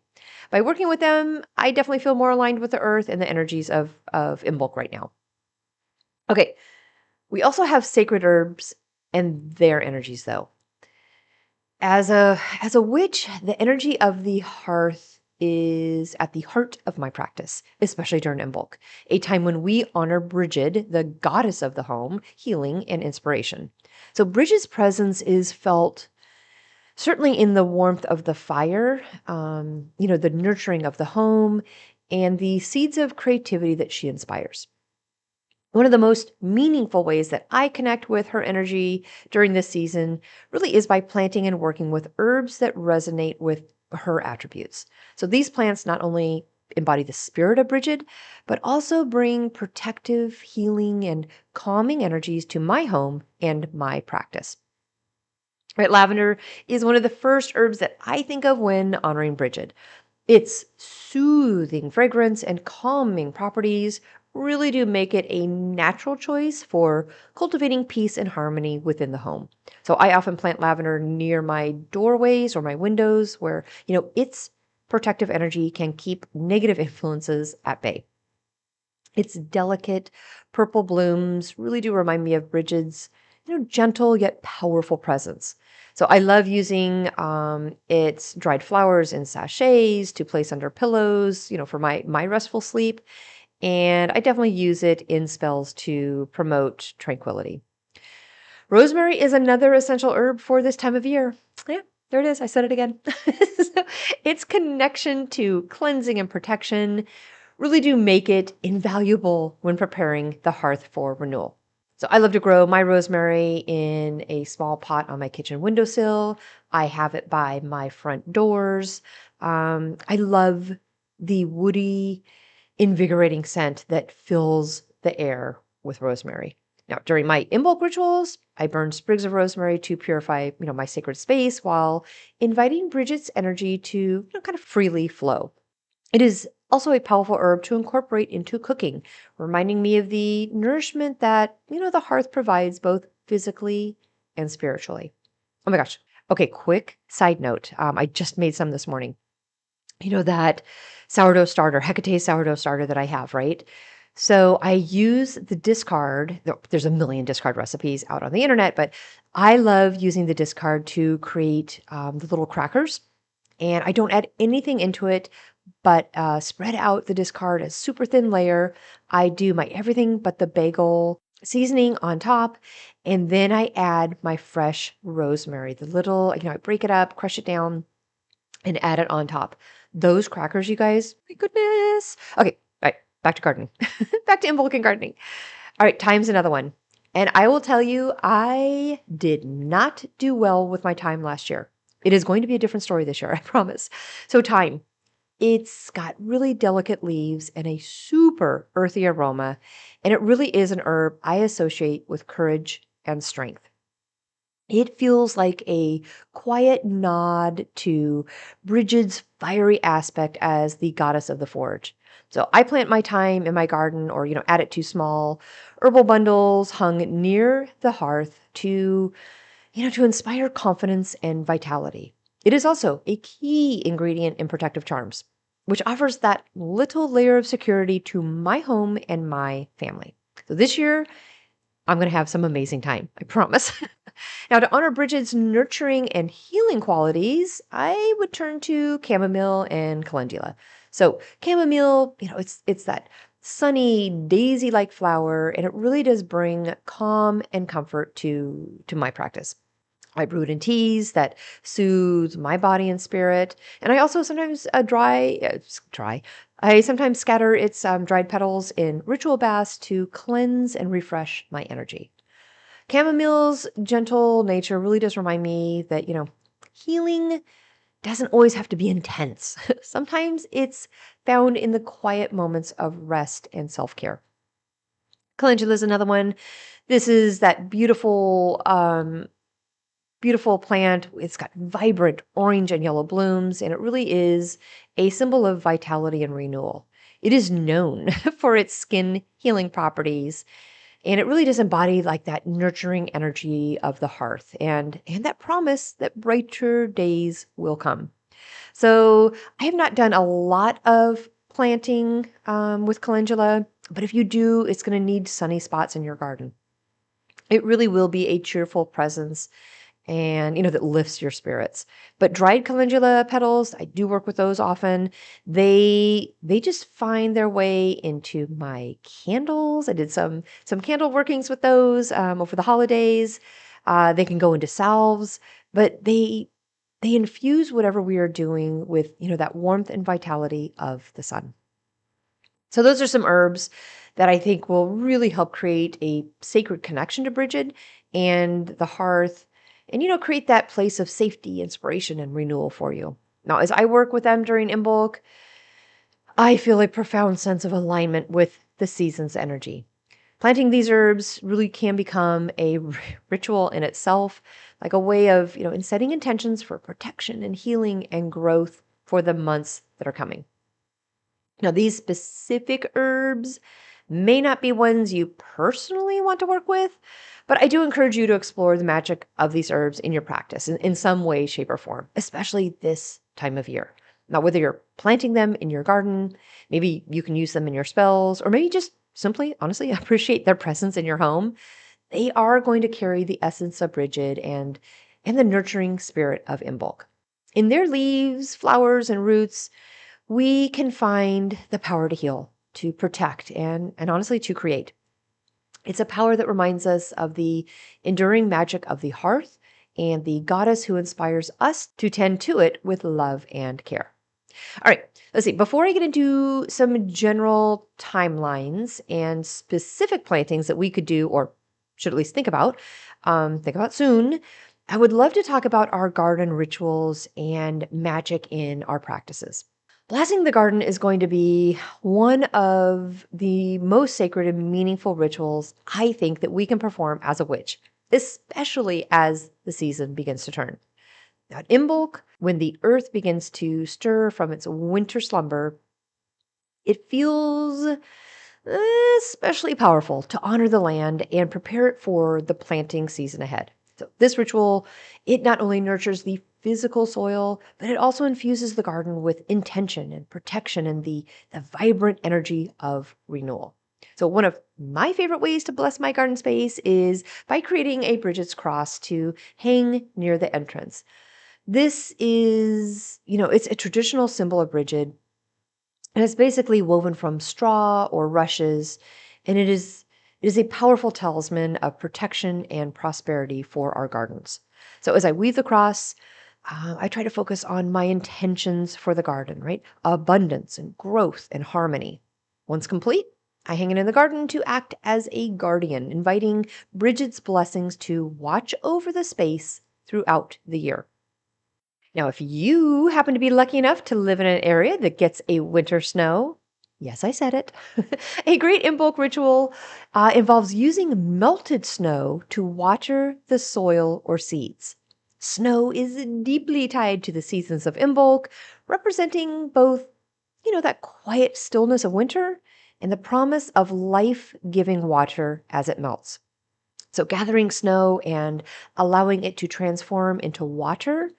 By working with them, I definitely feel more aligned with the earth and the energies of Imbolc right now. Okay, we also have sacred herbs and their energies though. As a witch, the energy of the hearth is at the heart of my practice, especially during Imbolc, a time when we honor Brigid, the goddess of the home, healing and inspiration. So Brigid's presence is felt certainly in the warmth of the fire, the nurturing of the home, and the seeds of creativity that she inspires. One of the most meaningful ways that I connect with her energy during this season really is by planting and working with herbs that resonate with her attributes. So these plants not only embody the spirit of Bridget, but also bring protective, healing, and calming energies to my home and my practice. Right, lavender is one of the first herbs that I think of when honoring Bridget. Its soothing fragrance and calming properties really do make it a natural choice for cultivating peace and harmony within the home. So I often plant lavender near my doorways or my windows where, its protective energy can keep negative influences at bay. Its delicate purple blooms really do remind me of Bridget's, gentle yet powerful presence. So I love using its dried flowers in sachets to place under pillows, for my restful sleep. And I definitely use it in spells to promote tranquility. Rosemary is another essential herb for this time of year. Yeah, there it is. I said it again. So its connection to cleansing and protection really do make it invaluable when preparing the hearth for renewal. So I love to grow my rosemary in a small pot on my kitchen windowsill. I have it by my front doors. I love the woody, invigorating scent that fills the air with rosemary. Now, during my Imbolc rituals, I burn sprigs of rosemary to purify, my sacred space while inviting Bridget's energy to, kind of freely flow. It is also a powerful herb to incorporate into cooking, reminding me of the nourishment that, the hearth provides both physically and spiritually. Oh my gosh. Okay, quick side note. I just made some this morning. That sourdough starter, Hecate sourdough starter that I have, right? So I use the discard. There's a million discard recipes out on the internet, but I love using the discard to create the little crackers. And I don't add anything into it, but spread out the discard a super thin layer. I do my everything but the bagel seasoning on top. And then I add my fresh rosemary, the little, I break it up, crush it down, and add it on top. Those crackers, you guys, my goodness. Okay, all right, back to gardening. Back to Imbolc and gardening. All right, time's another one. And I will tell you, I did not do well with my thyme last year. It is going to be a different story this year, I promise. So thyme, it's got really delicate leaves and a super earthy aroma, and it really is an herb I associate with courage and strength. It feels like a quiet nod to Brigid's fiery aspect as the goddess of the forge. So I plant my thyme in my garden or, add it to small herbal bundles hung near the hearth to inspire confidence and vitality. It is also a key ingredient in protective charms, which offers that little layer of security to my home and my family. So this year, I'm going to have some amazing time, I promise. Now, to honor Bridget's nurturing and healing qualities, I would turn to chamomile and calendula. So chamomile, it's that sunny daisy-like flower, and it really does bring calm and comfort to my practice. I brew it in teas that soothe my body and spirit, and I also sometimes dry. I sometimes scatter its dried petals in ritual baths to cleanse and refresh my energy. Chamomile's gentle nature really does remind me that, healing doesn't always have to be intense. Sometimes it's found in the quiet moments of rest and self care. Calendula is another one. This is that beautiful plant. It's got vibrant orange and yellow blooms, and it really is a symbol of vitality and renewal. It is known for its skin healing properties, and it really does embody like that nurturing energy of the hearth and that promise that brighter days will come. So I have not done a lot of planting with calendula, but if you do, it's going to need sunny spots in your garden. It really will be a cheerful presence and that lifts your spirits. But dried calendula petals, I do work with those often. They just find their way into my candles. I did some candle workings with those over the holidays. They can go into salves, but they infuse whatever we are doing with that warmth and vitality of the sun. So those are some herbs that I think will really help create a sacred connection to Bridget and the hearth and, create that place of safety, inspiration, and renewal for you. Now, as I work with them during Imbolc, I feel a profound sense of alignment with the season's energy. Planting these herbs really can become a ritual in itself, like a way of, in setting intentions for protection and healing and growth for the months that are coming. Now, these specific herbs may not be ones you personally want to work with, but I do encourage you to explore the magic of these herbs in your practice in some way, shape, or form, especially this time of year. Now, whether you're planting them in your garden, maybe you can use them in your spells, or maybe just simply, honestly, appreciate their presence in your home. They are going to carry the essence of Bridget and the nurturing spirit of Imbolc. In their leaves, flowers, and roots, we can find the power to heal, to protect, and honestly, to create. It's a power that reminds us of the enduring magic of the hearth and the goddess who inspires us to tend to it with love and care. All right, let's see. Before I get into some general timelines and specific plantings that we could do, or should at least think about soon, I would love to talk about our garden rituals and magic in our practices. Blasting the garden is going to be one of the most sacred and meaningful rituals I think that we can perform as a witch, especially as the season begins to turn. Now, at Imbolc, when the earth begins to stir from its winter slumber, it feels especially powerful to honor the land and prepare it for the planting season ahead. So this ritual, it not only nurtures the physical soil, but it also infuses the garden with intention and protection and the vibrant energy of renewal. So one of my favorite ways to bless my garden space is by creating a Bridget's cross to hang near the entrance. This is, it's a traditional symbol of Bridget, and it's basically woven from straw or rushes, and it is a powerful talisman of protection and prosperity for our gardens. So as I weave the cross, I try to focus on my intentions for the garden, right? Abundance and growth and harmony. Once complete, I hang it in the garden to act as a guardian, inviting Bridget's blessings to watch over the space throughout the year. Now, if you happen to be lucky enough to live in an area that gets a winter snow, yes, I said it, a great Imbolc ritual involves using melted snow to water the soil or seeds. Snow is deeply tied to the seasons of Imbolc, representing both, that quiet stillness of winter and the promise of life-giving water as it melts. So gathering snow and allowing it to transform into water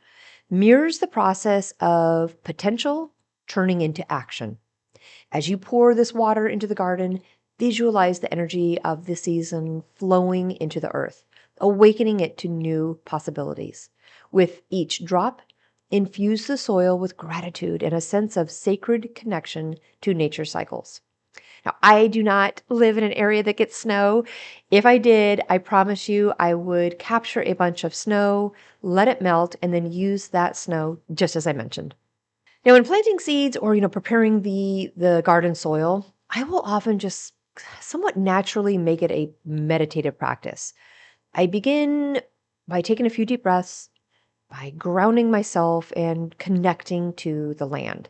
mirrors the process of potential turning into action. As you pour this water into the garden, visualize the energy of the season flowing into the earth, awakening it to new possibilities. With each drop, infuse the soil with gratitude and a sense of sacred connection to nature cycles. Now, I do not live in an area that gets snow. If I did, I promise you I would capture a bunch of snow, let it melt, and then use that snow just as I mentioned. Now, when planting seeds or, preparing the garden soil, I will often just somewhat naturally make it a meditative practice. I begin by taking a few deep breaths, by grounding myself and connecting to the land.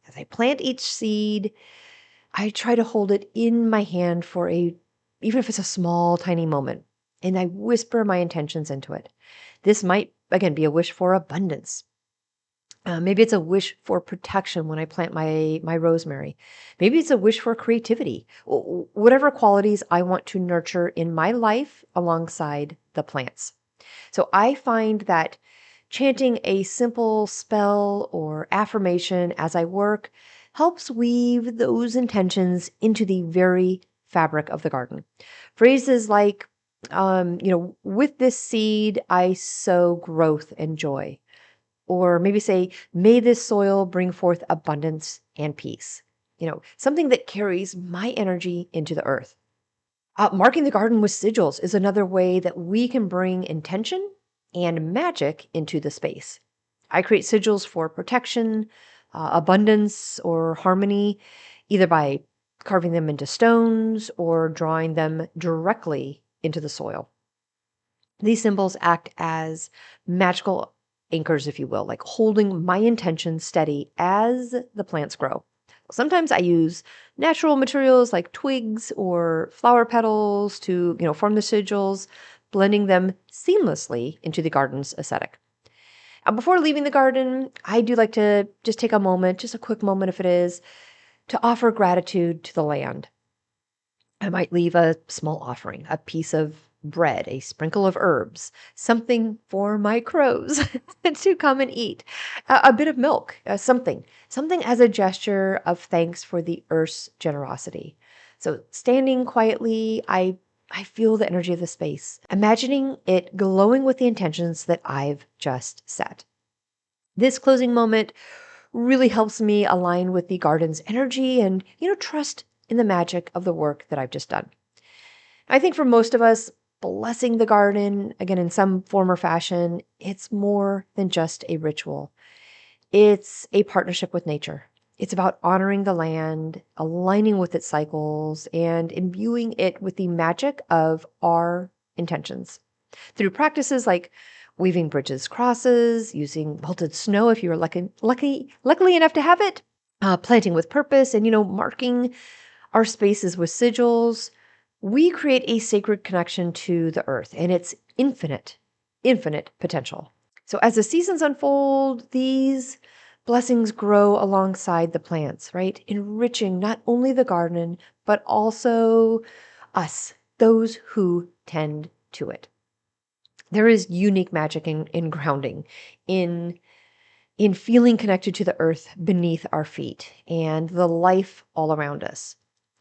As I plant each seed, I try to hold it in my hand for even if it's a small, tiny moment, and I whisper my intentions into it. This might, again, be a wish for abundance. Maybe it's a wish for protection when I plant my rosemary. Maybe it's a wish for creativity. Whatever qualities I want to nurture in my life alongside the plants. So I find that chanting a simple spell or affirmation as I work helps weave those intentions into the very fabric of the garden. Phrases like, with this seed, I sow growth and joy. Or maybe say, may this soil bring forth abundance and peace. Something that carries my energy into the earth. Marking the garden with sigils is another way that we can bring intention and magic into the space. I create sigils for protection, abundance, or harmony, either by carving them into stones or drawing them directly into the soil. These symbols act as magical anchors, if you will, like holding my intention steady as the plants grow. Sometimes I use natural materials like twigs or flower petals to, form the sigils, blending them seamlessly into the garden's aesthetic. Before leaving the garden, I do like to just take a moment, just a quick moment if it is, to offer gratitude to the land. I might leave a small offering, a piece of bread, a sprinkle of herbs, something for my crows to come and eat, a bit of milk, something as a gesture of thanks for the earth's generosity. So standing quietly, I feel the energy of the space, imagining it glowing with the intentions that I've just set. This closing moment really helps me align with the garden's energy and, trust in the magic of the work that I've just done. I think for most of us, blessing the garden, again, in some form or fashion, it's more than just a ritual. It's a partnership with nature. It's about honoring the land, aligning with its cycles, and imbuing it with the magic of our intentions. Through practices like weaving bridges, crosses, using melted snow if you were luckily enough to have it, planting with purpose, and marking our spaces with sigils, we create a sacred connection to the earth and its infinite potential. So as the seasons unfold, these blessings grow alongside the plants, right? Enriching not only the garden, but also us, those who tend to it. There is unique magic in grounding, in feeling connected to the earth beneath our feet and the life all around us.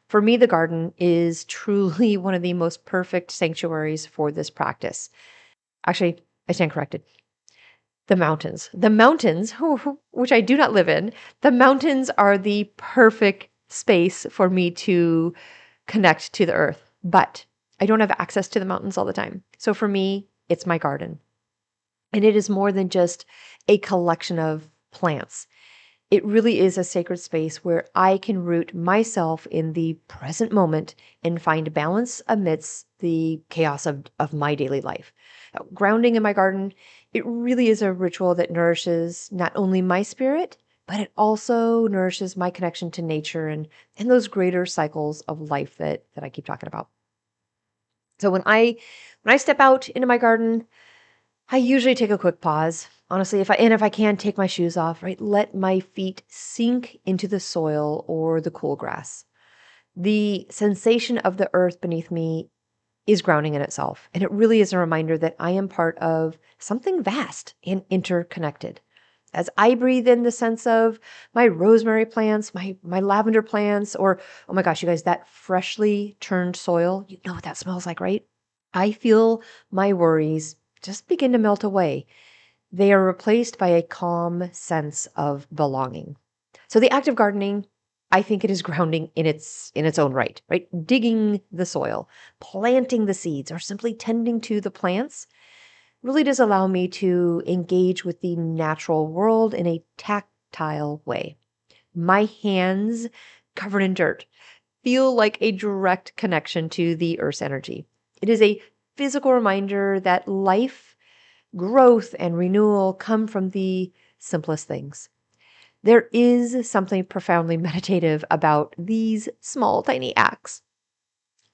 For me, the garden is truly one of the most perfect sanctuaries for this practice. Actually, I stand corrected. The mountains, which I do not live in, the mountains are the perfect space for me to connect to the earth. But I don't have access to the mountains all the time. So for me, it's my garden. And it is more than just a collection of plants. It really is a sacred space where I can root myself in the present moment and find balance amidst the chaos of my daily life. Grounding in my garden, it really is a ritual that nourishes not only my spirit, but it also nourishes my connection to nature and those greater cycles of life that I keep talking about. So when I step out into my garden, I usually take a quick pause. Honestly, if I can take my shoes off, right? Let my feet sink into the soil or the cool grass. The sensation of the earth beneath me is grounding in itself, and it really is a reminder that I am part of something vast and interconnected. As I breathe in the sense of my rosemary plants, my lavender plants, or oh my gosh, you guys, that freshly turned soil, you know what that smells like, right? I feel my worries just begin to melt away. They are replaced by a calm sense of belonging. So the act of gardening, I think it is grounding in its own right, right? Digging the soil, planting the seeds, or simply tending to the plants really does allow me to engage with the natural world in a tactile way. My hands covered in dirt feel like a direct connection to the earth's energy. It is a physical reminder that life, growth, and renewal come from the simplest things. There is something profoundly meditative about these small, tiny acts.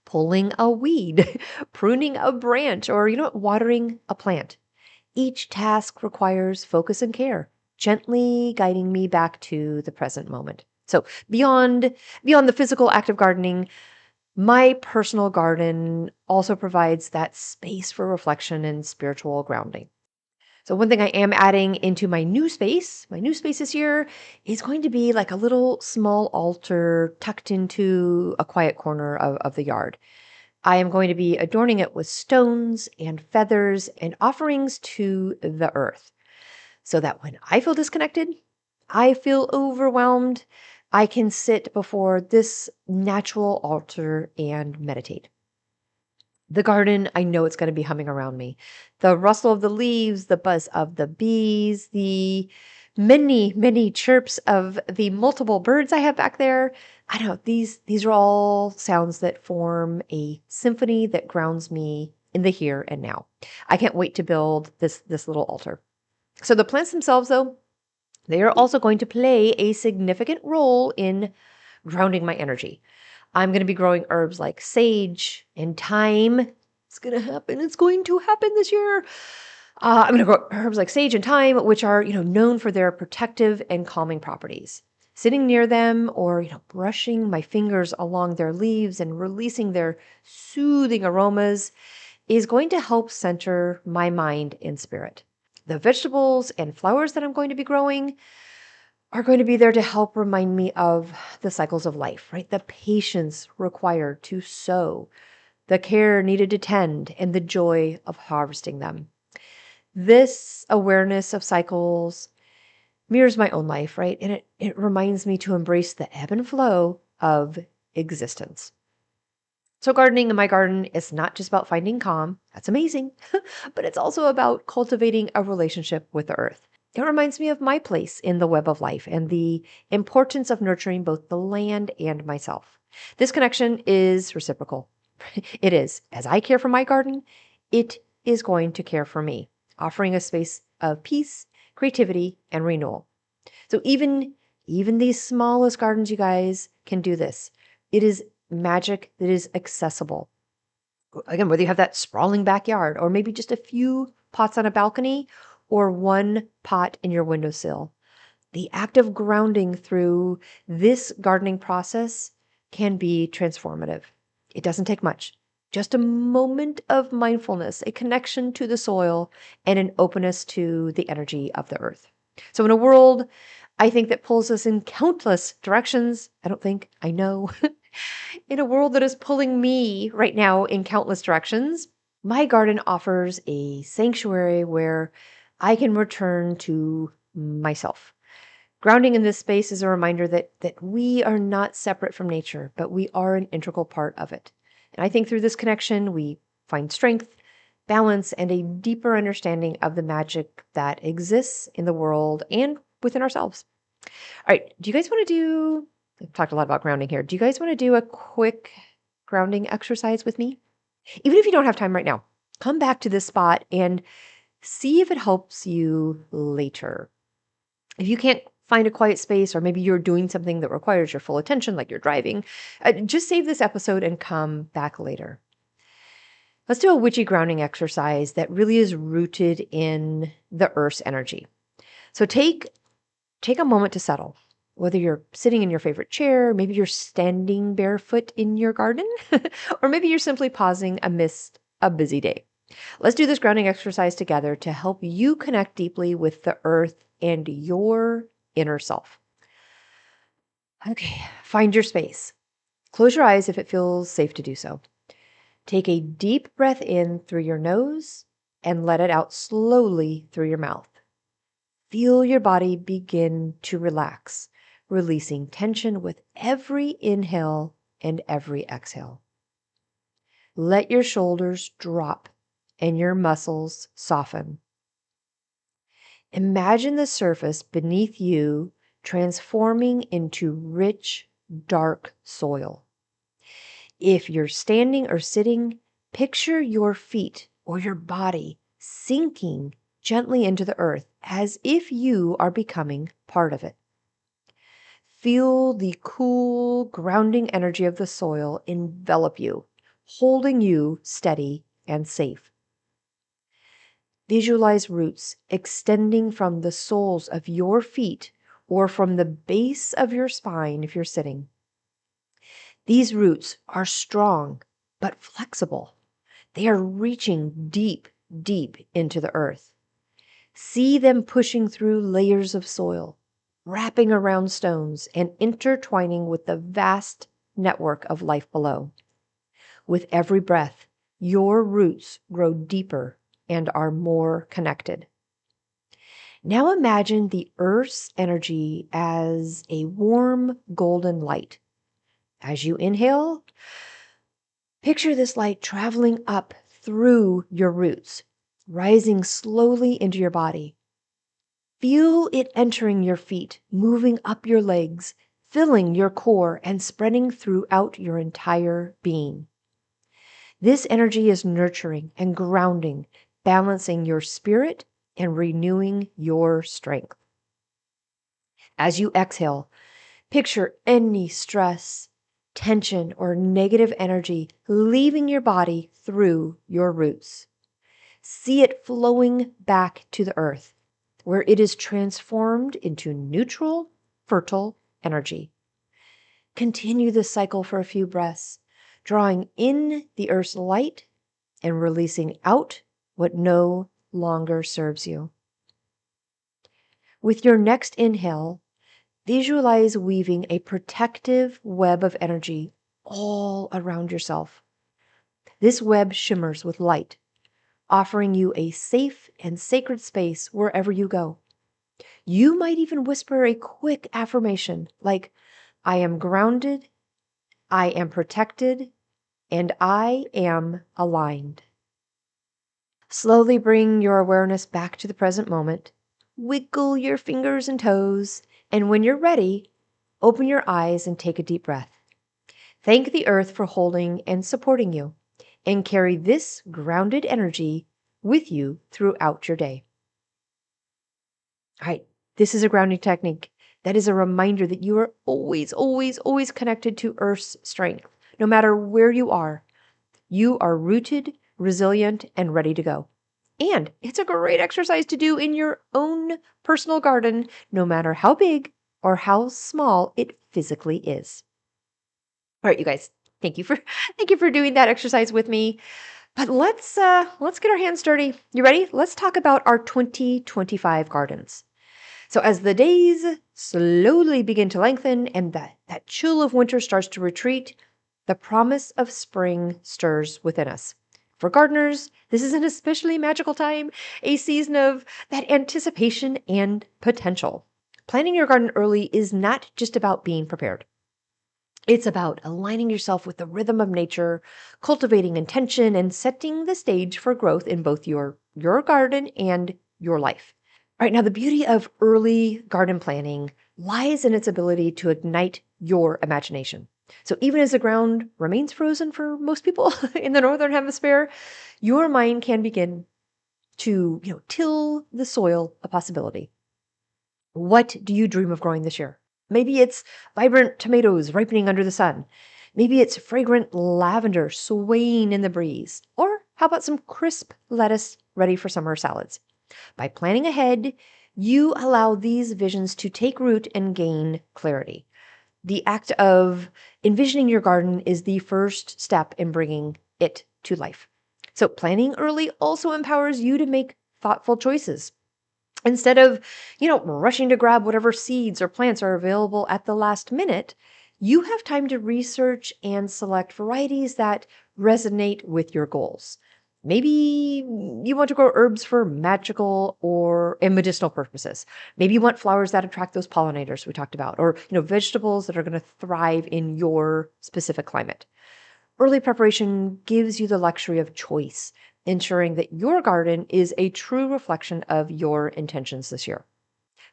Pulling a weed, pruning a branch, or, watering a plant. Each task requires focus and care, gently guiding me back to the present moment. So beyond the physical act of gardening, my personal garden also provides that space for reflection and spiritual grounding. So one thing I am adding into my new space this year is going to be like a little small altar tucked into a quiet corner of the yard. I am going to be adorning it with stones and feathers and offerings to the earth so that when I feel disconnected, I feel overwhelmed, I can sit before this natural altar and meditate. The garden, I know it's going to be humming around me. The rustle of the leaves, the buzz of the bees, the many, many chirps of the multiple birds I have back there. I don't know, these are all sounds that form a symphony that grounds me in the here and now. I can't wait to build this little altar. So the plants themselves, though, they are also going to play a significant role in grounding my energy. I'm going to be growing herbs like sage and thyme. It's going to happen. It's going to happen this year. I'm going to grow herbs like sage and thyme, which are, known for their protective and calming properties. Sitting near them or, brushing my fingers along their leaves and releasing their soothing aromas is going to help center my mind and spirit. The vegetables and flowers that I'm going to be growing are going to be there to help remind me of the cycles of life, right? The patience required to sow, the care needed to tend, and the joy of harvesting them. This awareness of cycles mirrors my own life, right? And it reminds me to embrace the ebb and flow of existence. So gardening in my garden is not just about finding calm. That's amazing. But it's also about cultivating a relationship with the earth. It reminds me of my place in the web of life and the importance of nurturing both the land and myself. This connection is reciprocal. It is. As I care for my garden, it is going to care for me, offering a space of peace, creativity, and renewal. So even these smallest gardens, you guys, can do this. It is magic that is accessible. Again, whether you have that sprawling backyard or maybe just a few pots on a balcony or one pot in your windowsill, the act of grounding through this gardening process can be transformative. It doesn't take much. Just a moment of mindfulness, a connection to the soil, and an openness to the energy of the earth. So in a world, I think, that pulls us in countless directions, I know, in a world that is pulling me right now in countless directions, my garden offers a sanctuary where I can return to myself. Grounding in this space is a reminder that we are not separate from nature, but we are an integral part of it. And I think through this connection, we find strength, balance, and a deeper understanding of the magic that exists in the world and within ourselves. All right, do you guys want to do? I've talked a lot about grounding here. Do you guys want to do a quick grounding exercise with me? Even if you don't have time right now, come back to this spot and see if it helps you later. If you can't find a quiet space, or maybe you're doing something that requires your full attention, like you're driving, just save this episode and come back later. Let's do a witchy grounding exercise that really is rooted in the earth's energy. So take a moment to settle. Whether you're sitting in your favorite chair, maybe you're standing barefoot in your garden, or maybe you're simply pausing amidst a busy day. Let's do this grounding exercise together to help you connect deeply with the earth and your inner self. Okay, find your space. Close your eyes if it feels safe to do so. Take a deep breath in through your nose and let it out slowly through your mouth. Feel your body begin to relax, releasing tension with every inhale and every exhale. Let your shoulders drop and your muscles soften. Imagine the surface beneath you transforming into rich, dark soil. If you're standing or sitting, picture your feet or your body sinking gently into the earth as if you are becoming part of it. Feel the cool, grounding energy of the soil envelop you, holding you steady and safe. Visualize roots extending from the soles of your feet or from the base of your spine if you're sitting. These roots are strong but flexible. They are reaching deep, deep into the earth. See them pushing through layers of soil, wrapping around stones, and intertwining with the vast network of life below. With every breath, your roots grow deeper and are more connected. Now imagine the earth's energy as a warm golden light. As you inhale, picture this light traveling up through your roots, rising slowly into your body. Feel it entering your feet, moving up your legs, filling your core, and spreading throughout your entire being. This energy is nurturing and grounding, balancing your spirit and renewing your strength. As you exhale, picture any stress, tension, or negative energy leaving your body through your roots. See it flowing back to the earth, where it is transformed into neutral, fertile energy. Continue this cycle for a few breaths, drawing in the earth's light and releasing out what no longer serves you. With your next inhale, visualize weaving a protective web of energy all around yourself. This web shimmers with light, offering you a safe and sacred space wherever you go. You might even whisper a quick affirmation like, I am grounded, I am protected, and I am aligned. Slowly bring your awareness back to the present moment. Wiggle your fingers and toes, and when you're ready, open your eyes and take a deep breath. Thank the earth for holding and supporting you, and carry this grounded energy with you throughout your day. All right, this is a grounding technique that is a reminder that you are always, always, always connected to Earth's strength. No matter where you are rooted, resilient, and ready to go. And it's a great exercise to do in your own personal garden, no matter how big or how small it physically is. All right, you guys, thank you for doing that exercise with me. But let's get our hands dirty. You ready? Let's talk about our 2025 gardens. So as the days slowly begin to lengthen and that chill of winter starts to retreat, the promise of spring stirs within us. For gardeners, this is an especially magical time, a season of that anticipation and potential. Planting your garden early is not just about being prepared. It's about aligning yourself with the rhythm of nature, cultivating intention, and setting the stage for growth in both your garden and your life. All right, now the beauty of early garden planning lies in its ability to ignite your imagination. So even as the ground remains frozen for most people in the northern hemisphere, your mind can begin to, till the soil a possibility. What do you dream of growing this year? Maybe it's vibrant tomatoes ripening under the sun. Maybe it's fragrant lavender swaying in the breeze. Or how about some crisp lettuce ready for summer salads? By planning ahead, you allow these visions to take root and gain clarity. The act of envisioning your garden is the first step in bringing it to life. So planning early also empowers you to make thoughtful choices. Instead of, rushing to grab whatever seeds or plants are available at the last minute, you have time to research and select varieties that resonate with your goals. Maybe you want to grow herbs for magical or and medicinal purposes. Maybe you want flowers that attract those pollinators we talked about, or vegetables that are going to thrive in your specific climate. Early preparation gives you the luxury of choice, ensuring that your garden is a true reflection of your intentions this year.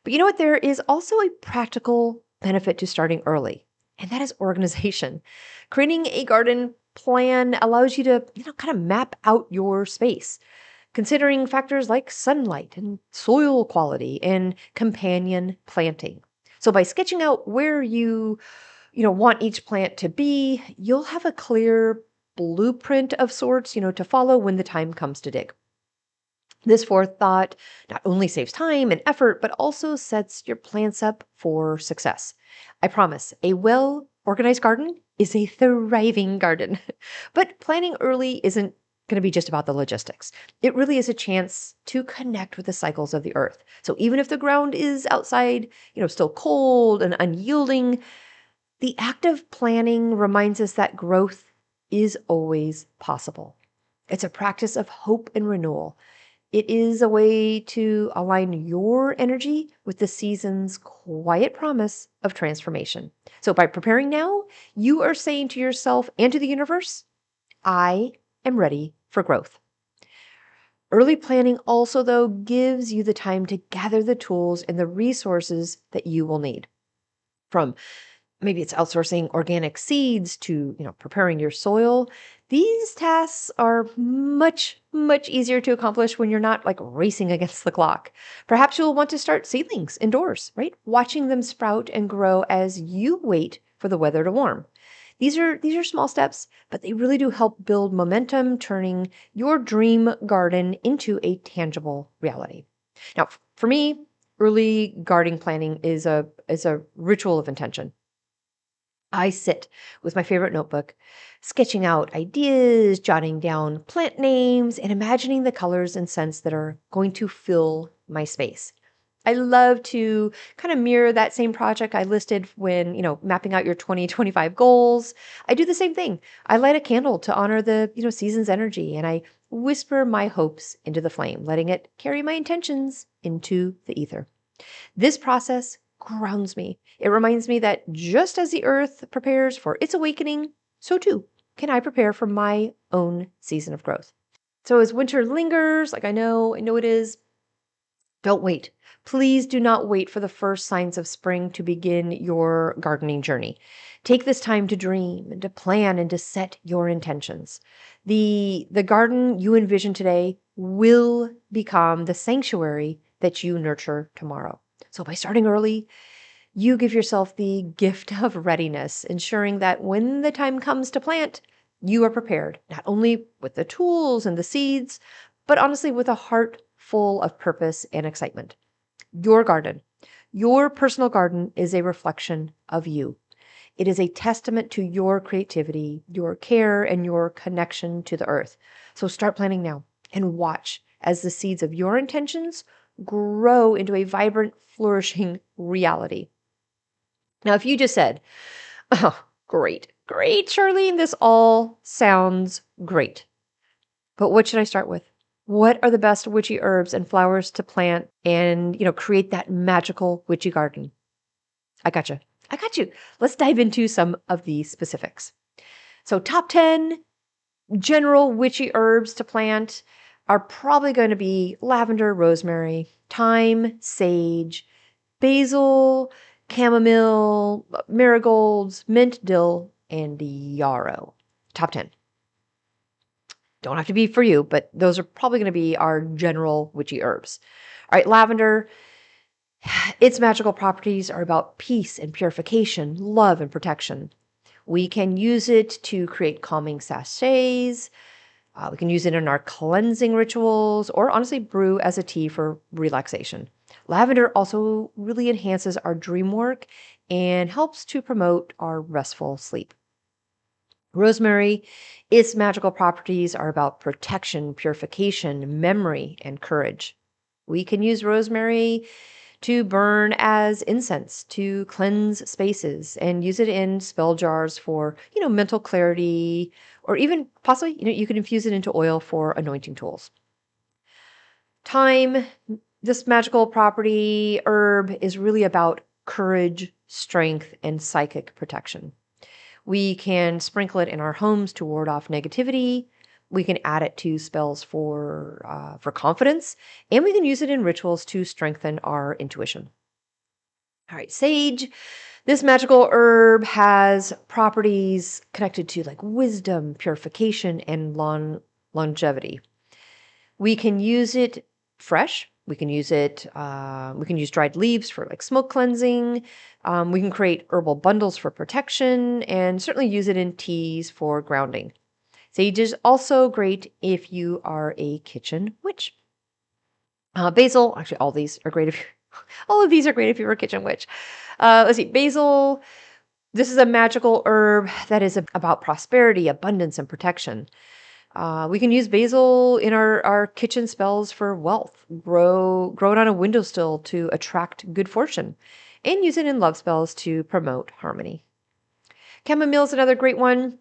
But you know what? There is also a practical benefit to starting early, and that is organization. Creating a garden plan allows you to, kind of map out your space, considering factors like sunlight and soil quality and companion planting. So by sketching out where you want each plant to be, you'll have a clear blueprint of sorts, to follow when the time comes to dig. This forethought not only saves time and effort, but also sets your plants up for success. I promise, a well organized garden is a thriving garden. But planning early isn't going to be just about the logistics. It really is a chance to connect with the cycles of the earth. So even if the ground is outside, still cold and unyielding, the act of planning reminds us that growth is always possible. It's a practice of hope and renewal. It is a way to align your energy with the season's quiet promise of transformation. So, by preparing now, you are saying to yourself and to the universe, I am ready for growth. Early planning also, though, gives you the time to gather the tools and the resources that you will need. From maybe it's outsourcing organic seeds to preparing your soil. These tasks are much easier to accomplish when you're not like racing against the clock. Perhaps you'll want to start seedlings indoors, right? Watching them sprout and grow as you wait for the weather to warm. These are small steps, but they really do help build momentum, turning your dream garden into a tangible reality. Now, for me, early gardening planning is a ritual of intention. I sit with my favorite notebook, sketching out ideas, jotting down plant names, and imagining the colors and scents that are going to fill my space. I love to kind of mirror that same project I listed when, mapping out your 2025 goals. I do the same thing. I light a candle to honor the, season's energy, and I whisper my hopes into the flame, letting it carry my intentions into the ether. This process grounds me. It reminds me that just as the earth prepares for its awakening, so too can I prepare for my own season of growth. So as winter lingers, like I know it is, don't wait. Please do not wait for the first signs of spring to begin your gardening journey. Take this time to dream and to plan and to set your intentions. The garden you envision today will become the sanctuary that you nurture tomorrow. So by starting early, you give yourself the gift of readiness, ensuring that when the time comes to plant, you are prepared, not only with the tools and the seeds, but honestly with a heart full of purpose and excitement. Your garden, your personal garden, is a reflection of you. It is a testament to your creativity, your care, and your connection to the earth. So start planning now and watch as the seeds of your intentions grow into a vibrant, flourishing reality. Now, if you just said, oh, great, Charlene, this all sounds great. But what should I start with? What are the best witchy herbs and flowers to plant and, create that magical witchy garden? I got you. I got you. Let's dive into some of the specifics. So, top 10 general witchy herbs to plant are probably going to be lavender, rosemary, thyme, sage, basil, chamomile, marigolds, mint, dill, and yarrow. Top 10. Don't have to be for you, but those are probably going to be our general witchy herbs. All right, lavender, its magical properties are about peace and purification, love and protection. We can use it to create calming sachets. We can use it in our cleansing rituals, or honestly brew as a tea for relaxation. Lavender also really enhances our dream work and helps to promote our restful sleep. Rosemary, its magical properties are about protection, purification, memory, and courage. We can use rosemary to burn as incense, to cleanse spaces, and use it in spell jars for, mental clarity, or even possibly, you can infuse it into oil for anointing tools. Thyme, this magical property herb is really about courage, strength, and psychic protection. We can sprinkle it in our homes to ward off negativity. We can add it to spells for confidence, and we can use it in rituals to strengthen our intuition. All right, sage. This magical herb has properties connected to like wisdom, purification, and longevity. We can use it fresh. We can use it. We can use dried leaves for like smoke cleansing. We can create herbal bundles for protection, and certainly use it in teas for grounding. Sage is also great if you are a kitchen witch. Basil, actually, all these are great if all of these are great if you're a kitchen witch. Let's see, basil. This is a magical herb that is about prosperity, abundance, and protection. We can use basil in our kitchen spells for wealth. Grow it on a windowsill to attract good fortune, and use it in love spells to promote harmony. Chamomile is another great one.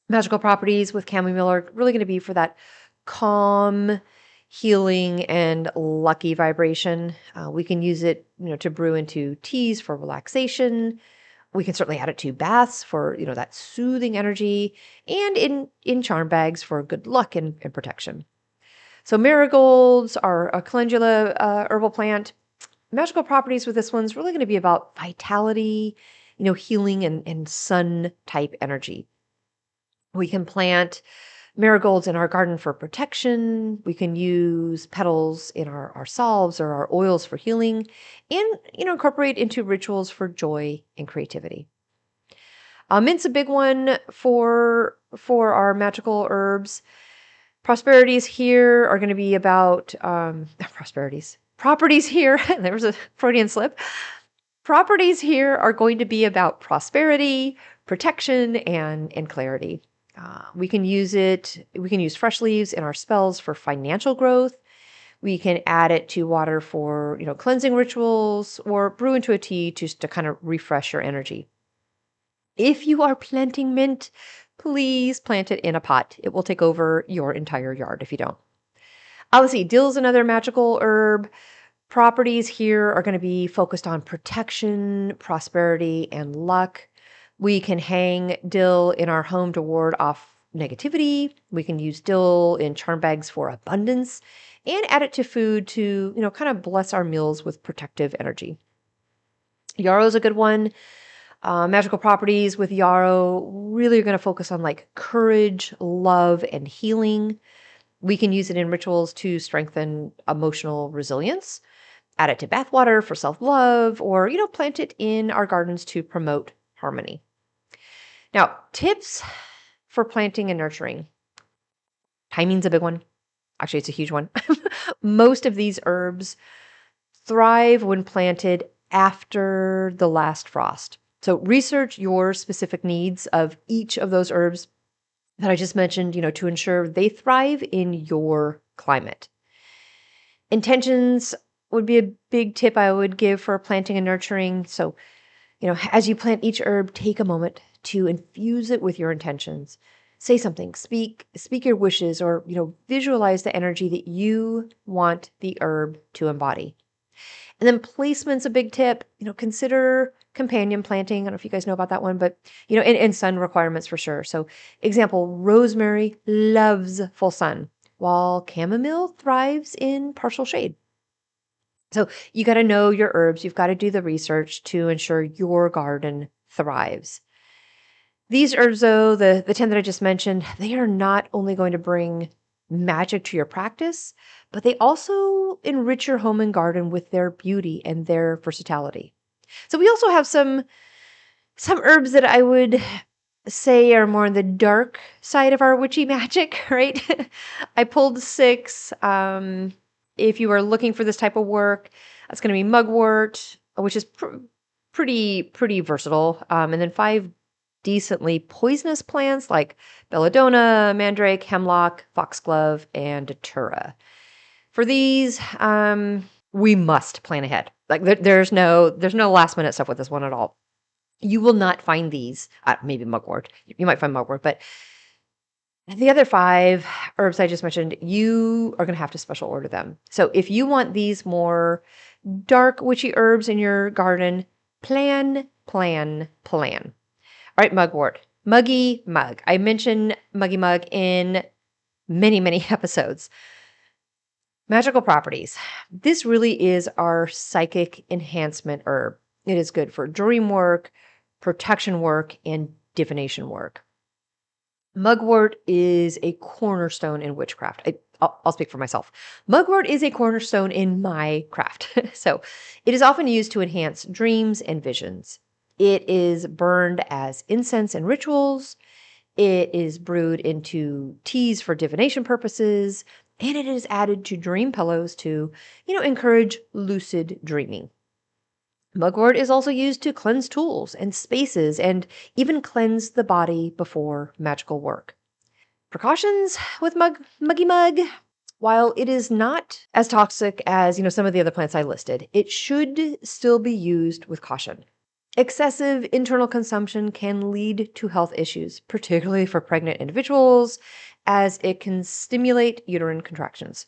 Magical properties with chamomile are really going to be for that calm, healing, and lucky vibration. We can use it, to brew into teas for relaxation. We can certainly add it to baths for, that soothing energy, and in charm bags for good luck and protection. So marigolds are a calendula herbal plant. Magical properties with this one's really going to be about vitality, healing, and sun type energy. We can plant marigolds in our garden for protection. We can use petals in our salves or our oils for healing, and incorporate into rituals for joy and creativity. Mint's a big one for our magical herbs. Prosperities here are going to be about properties here. There was a Freudian slip. Properties here are going to be about prosperity, protection, and clarity. We can use fresh leaves in our spells for financial growth. We can add it to water for, cleansing rituals, or brew into a tea just to kind of refresh your energy. If you are planting mint, please plant it in a pot. It will take over your entire yard if you don't. Let's see, dill's another magical herb. Properties here are going to be focused on protection, prosperity, and luck. We can hang dill in our home to ward off negativity. We can use dill in charm bags for abundance, and add it to food to, kind of bless our meals with protective energy. Yarrow is a good one. Magical properties with yarrow really are going to focus on like courage, love, and healing. We can use it in rituals to strengthen emotional resilience. Add it to bathwater for self-love, or, plant it in our gardens to promote harmony. Now, tips for planting and nurturing. Timing's a big one. Actually, it's a huge one. Most of these herbs thrive when planted after the last frost. So research your specific needs of each of those herbs that I just mentioned, to ensure they thrive in your climate. Intentions would be a big tip I would give for planting and nurturing. So, as you plant each herb, take a moment to infuse it with your intentions. Say something, speak your wishes, or, visualize the energy that you want the herb to embody. And then placement's a big tip. Consider companion planting. I don't know if you guys know about that one, but, and sun requirements for sure. So example, rosemary loves full sun, while chamomile thrives in partial shade. So you got to know your herbs. You've got to do the research to ensure your garden thrives. These herbs, though, the 10 that I just mentioned, they are not only going to bring magic to your practice, but they also enrich your home and garden with their beauty and their versatility. So we also have some herbs that I would say are more on the dark side of our witchy magic, right? I pulled 6. If you are looking for this type of work, that's going to be mugwort, which is pretty versatile, and then 5 decently poisonous plants like belladonna, mandrake, hemlock, foxglove, and datura. For these, We must plan ahead. Like there's no last minute stuff with this one at all. You will not find these, maybe mugwort. You might find mugwort, but the other 5 herbs I just mentioned, you are going to have to special order them. So if you want these more dark witchy herbs in your garden, plan, plan, plan. All right, mugwort. Muggy mug. I mentioned muggy mug in many, many episodes. Magical properties. This really is our psychic enhancement herb. It is good for dream work, protection work, and divination work. Mugwort is a cornerstone in witchcraft. I'll speak for myself. Mugwort is a cornerstone in my craft. So it is often used to enhance dreams and visions. It is burned as incense in rituals. It is brewed into teas for divination purposes. And it is added to dream pillows to, encourage lucid dreaming. Mugwort is also used to cleanse tools and spaces and even cleanse the body before magical work. Precautions with muggy mug. While it is not as toxic as, some of the other plants I listed, it should still be used with caution. Excessive internal consumption can lead to health issues, particularly for pregnant individuals, as it can stimulate uterine contractions.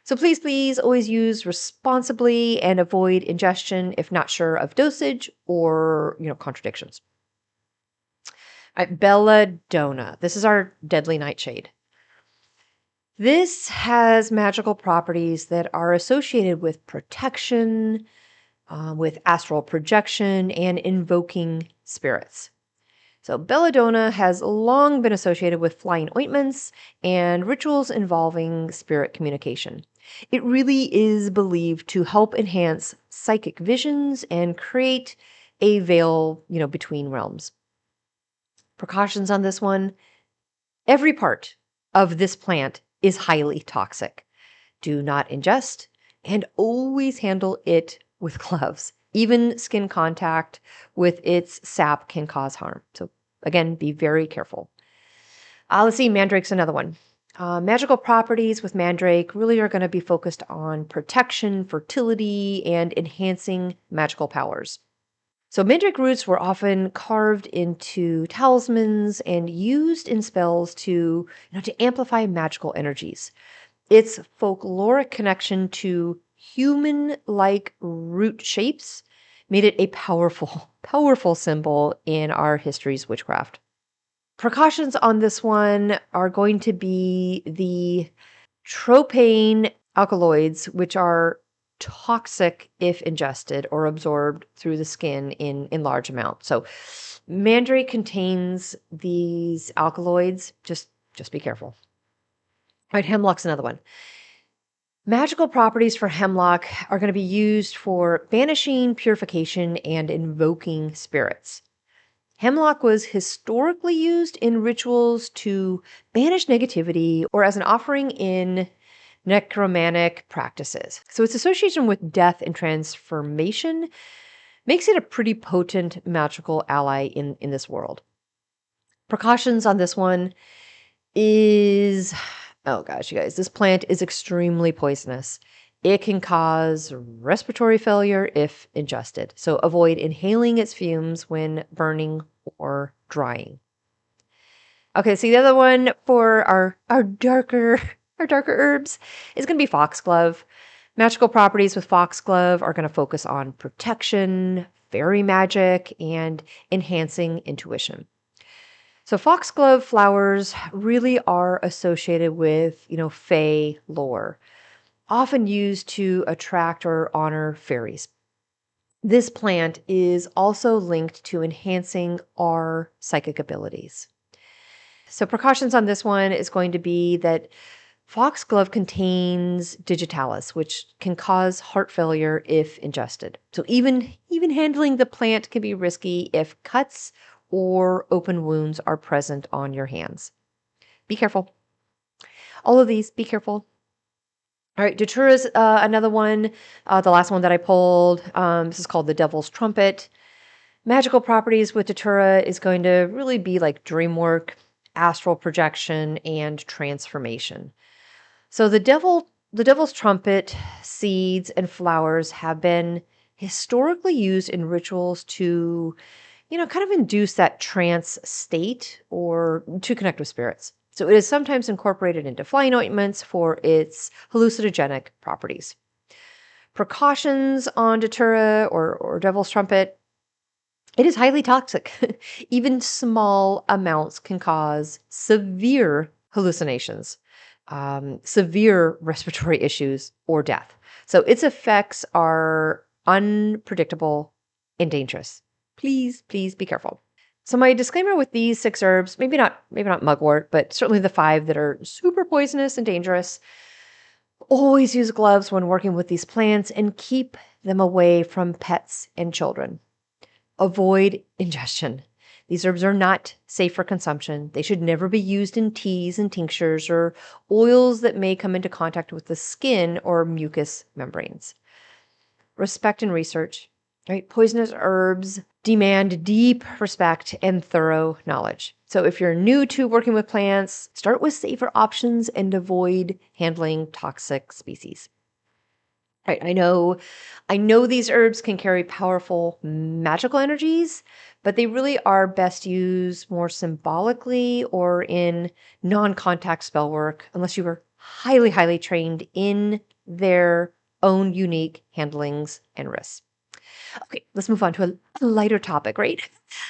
So please always use responsibly and avoid ingestion if not sure of dosage or, contradictions. All right, belladonna. This is our deadly nightshade. This has magical properties that are associated with protection, with astral projection, and invoking spirits. So, belladonna has long been associated with flying ointments and rituals involving spirit communication. It really is believed to help enhance psychic visions and create a veil, between realms. Precautions on this one. Every part of this plant is highly toxic. Do not ingest and always handle it with gloves. Even skin contact with its sap can cause harm. So, again, be very careful. Let's see, mandrake's another one. Magical properties with mandrake really are going to be focused on protection, fertility, and enhancing magical powers. So mandrake roots were often carved into talismans and used in spells to amplify magical energies. Its folkloric connection to human-like root shapes made it a powerful, powerful symbol in our history's witchcraft. Precautions on this one are going to be the tropane alkaloids, which are toxic if ingested or absorbed through the skin in large amounts. So mandrake contains these alkaloids. Just be careful. All right, hemlock's another one. Magical properties for hemlock are going to be used for banishing, purification, and invoking spirits. Hemlock was historically used in rituals to banish negativity or as an offering in necromantic practices. So its association with death and transformation makes it a pretty potent magical ally in this world. Precautions on this one is, oh gosh, you guys, this plant is extremely poisonous. It can cause respiratory failure if ingested. So avoid inhaling its fumes when burning or drying. Okay, so the other one for our darker our darker herbs is going to be foxglove. Magical properties with foxglove are going to focus on protection, fairy magic, and enhancing intuition. So foxglove flowers really are associated with, fae lore, often used to attract or honor fairies. This plant is also linked to enhancing our psychic abilities. So precautions on this one is going to be that foxglove contains digitalis, which can cause heart failure if ingested. So even handling the plant can be risky if cuts or open wounds are present on your hands. Be careful. All of these, be careful. All right, Datura is another one, the last one that I pulled. This is called the Devil's Trumpet. Magical properties with Datura is going to really be like dream work, astral projection, and transformation. So the The devil's trumpet, seeds, and flowers have been historically used in rituals to, kind of induce that trance state or to connect with spirits. So it is sometimes incorporated into flying ointments for its hallucinogenic properties. Precautions on datura or devil's trumpet, it is highly toxic. Even small amounts can cause severe hallucinations, severe respiratory issues, or death. So its effects are unpredictable and dangerous. Please be careful. So my disclaimer with these 6 herbs, maybe not mugwort, but certainly the 5 that are super poisonous and dangerous. Always use gloves when working with these plants and keep them away from pets and children. Avoid ingestion. These herbs are not safe for consumption. They should never be used in teas and tinctures or oils that may come into contact with the skin or mucous membranes. Respect and research. Right? Poisonous herbs demand deep respect and thorough knowledge. So if you're new to working with plants, start with safer options and avoid handling toxic species. Right. I know these herbs can carry powerful magical energies, but they really are best used more symbolically or in non-contact spell work, unless you are highly trained in their own unique handlings and risks. Okay, let's move on to a lighter topic, right?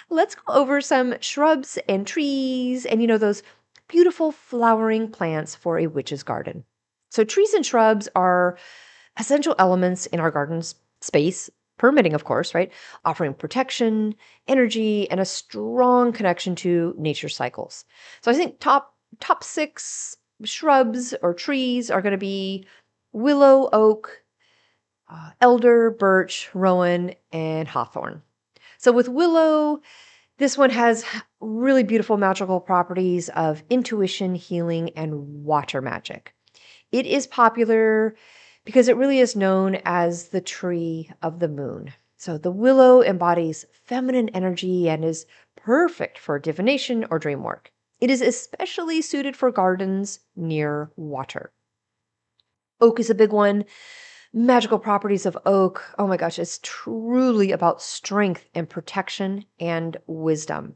Let's go over some shrubs and trees and those beautiful flowering plants for a witch's garden. So trees and shrubs are essential elements in our garden's space, permitting, of course, right? Offering protection, energy, and a strong connection to nature cycles. So I think top 6 shrubs or trees are going to be willow, oak, elder, birch, rowan, and hawthorn. So with willow, this one has really beautiful magical properties of intuition, healing, and water magic. It is popular because it really is known as the tree of the moon. So the willow embodies feminine energy and is perfect for divination or dream work. It is especially suited for gardens near water. Oak is a big one. Magical properties of oak, oh my gosh, it's truly about strength and protection and wisdom.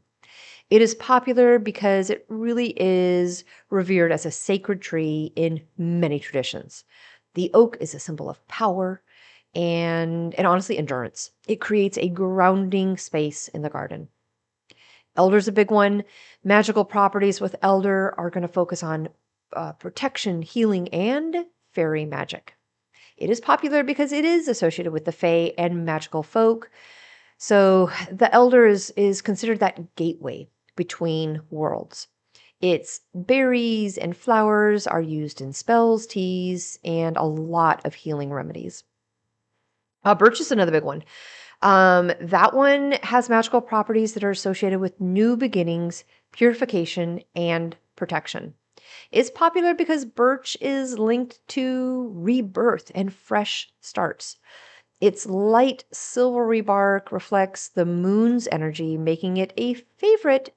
It is popular because it really is revered as a sacred tree in many traditions. The oak is a symbol of power and honestly endurance. It creates a grounding space in the garden. Elder's a big one. Magical properties with elder are going to focus on protection, healing, and fairy magic. It is popular because it is associated with the fae and magical folk. So the elder is considered that gateway between worlds. Its berries and flowers are used in spells, teas, and a lot of healing remedies. Birch is another big one. That one has magical properties that are associated with new beginnings, purification, and protection. It's popular because birch is linked to rebirth and fresh starts. Its light silvery bark reflects the moon's energy, making it a favorite,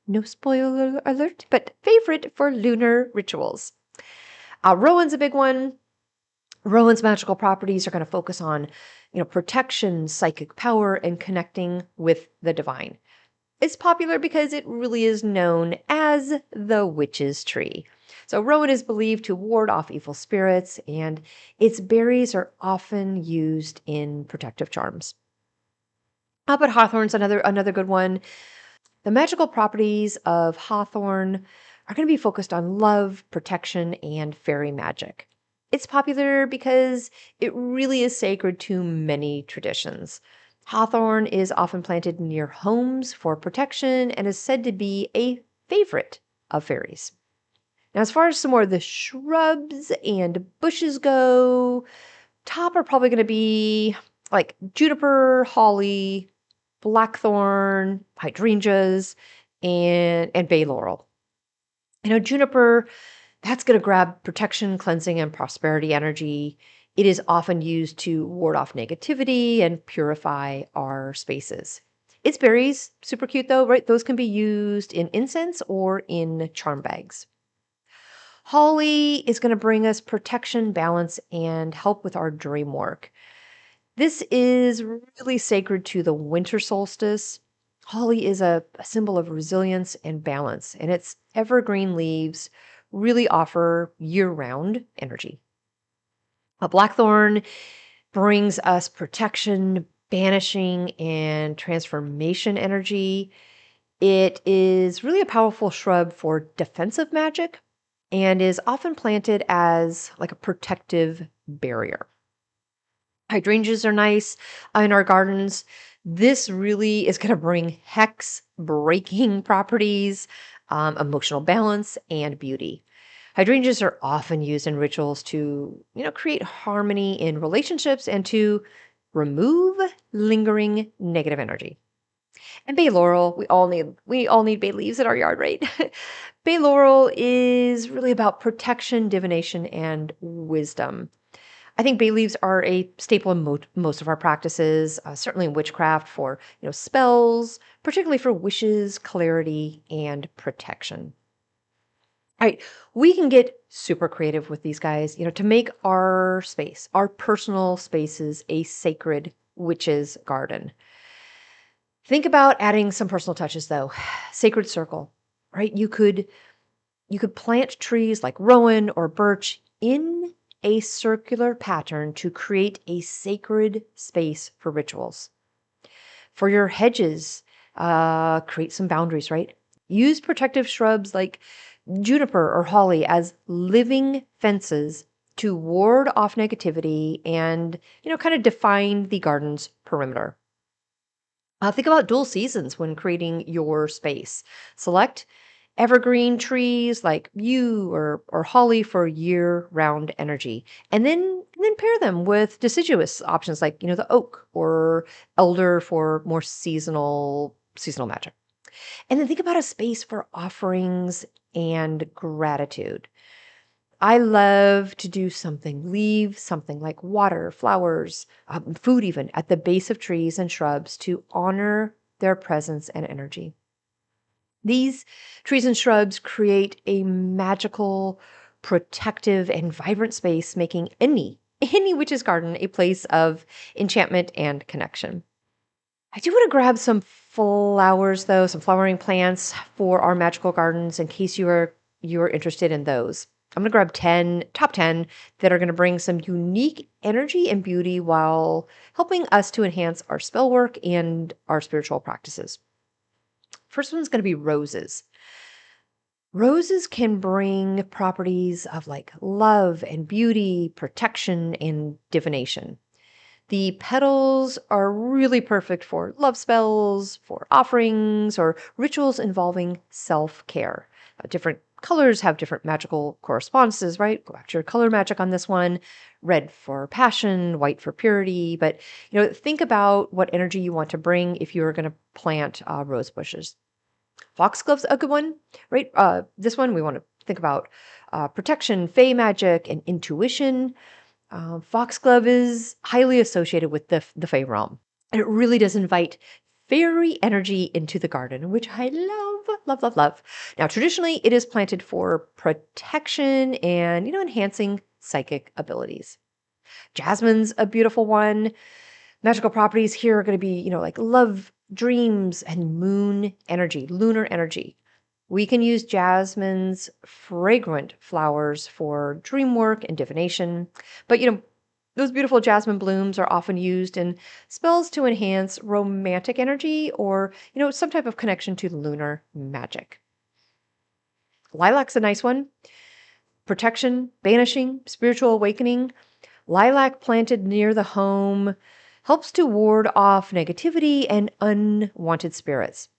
no spoiler alert, but favorite for lunar rituals. Rowan's a big one. Rowan's magical properties are going to focus on, protection, psychic power, and connecting with the divine. It's popular because it really is known as the witch's tree. So rowan is believed to ward off evil spirits, and its berries are often used in protective charms. But hawthorn's another good one. The magical properties of hawthorn are going to be focused on love, protection, and fairy magic. It's popular because it really is sacred to many traditions. Hawthorn is often planted near homes for protection and is said to be a favorite of fairies. Now, as far as some more of the shrubs and bushes go, top are probably going to be like juniper, holly, blackthorn, hydrangeas, and bay laurel. Juniper, that's going to grab protection, cleansing, and prosperity energy. It is often used to ward off negativity and purify our spaces. Its berries, super cute though, right? Those can be used in incense or in charm bags. Holly is going to bring us protection, balance, and help with our dream work. This is really sacred to the winter solstice. Holly is a symbol of resilience and balance, and its evergreen leaves really offer year round energy. A blackthorn brings us protection, banishing, and transformation energy. It is really a powerful shrub for defensive magic and is often planted as like a protective barrier. Hydrangeas are nice in our gardens. This really is going to bring hex breaking properties, emotional balance, and beauty. Hydrangeas are often used in rituals to, create harmony in relationships and to remove lingering negative energy. And bay laurel, we all need bay leaves in our yard, right? Bay laurel is really about protection, divination, and wisdom. I think bay leaves are a staple in most of our practices, certainly in witchcraft for spells, particularly for wishes, clarity, and protection. All right, we can get super creative with these guys, to make our space, our personal spaces, a sacred witch's garden. Think about adding some personal touches though. Sacred circle, right? You could plant trees like rowan or birch in a circular pattern to create a sacred space for rituals. For your hedges, create some boundaries, right? Use protective shrubs like juniper or holly as living fences to ward off negativity and, kind of define the garden's perimeter. Think about dual seasons when creating your space. Select evergreen trees like yew or holly for year-round energy, and then pair them with deciduous options like the oak or elder for more seasonal magic. And then think about a space for offerings and gratitude. I love to do something, leave something like water, flowers, food even at the base of trees and shrubs to honor their presence and energy. These trees and shrubs create a magical, protective, and vibrant space, making any witch's garden a place of enchantment and connection. I do want to grab some flowers though, some flowering plants for our magical gardens in case you're interested in those. I'm going to grab 10 top 10 that are going to bring some unique energy and beauty while helping us to enhance our spell work and our spiritual practices. First one's going to be roses. Roses can bring properties of like love and beauty, protection, and divination. The petals are really perfect for love spells, for offerings, or rituals involving self care. Different colors have different magical correspondences, right? Go back to your color magic on this one. Red for passion, white for purity. But, think about what energy you want to bring if you're going to plant rose bushes. Foxglove's a good one, right? This one we want to think about protection, fey magic, and intuition. Foxglove is highly associated with the Fey realm. And it really does invite fairy energy into the garden, which I love, love, love, love. Now, traditionally, it is planted for protection and, enhancing psychic abilities. Jasmine's a beautiful one. Magical properties here are going to be, like love, dreams, and moon energy, lunar energy. We can use jasmine's fragrant flowers for dream work and divination. But, those beautiful jasmine blooms are often used in spells to enhance romantic energy or, some type of connection to lunar magic. Lilac's a nice one. Protection, banishing, spiritual awakening. Lilac planted near the home helps to ward off negativity and unwanted spirits.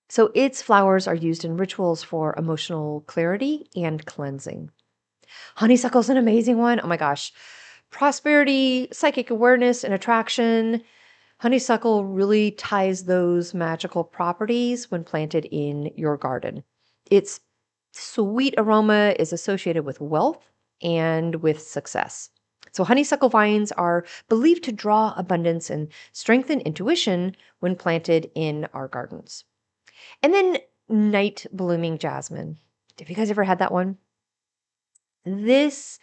So its flowers are used in rituals for emotional clarity and cleansing. Honeysuckle's an amazing one. Oh my gosh. Prosperity, psychic awareness, and attraction. Honeysuckle really ties those magical properties when planted in your garden. Its sweet aroma is associated with wealth and with success. So, honeysuckle vines are believed to draw abundance and strengthen intuition when planted in our gardens. And then night blooming jasmine. Have you guys ever had that one? This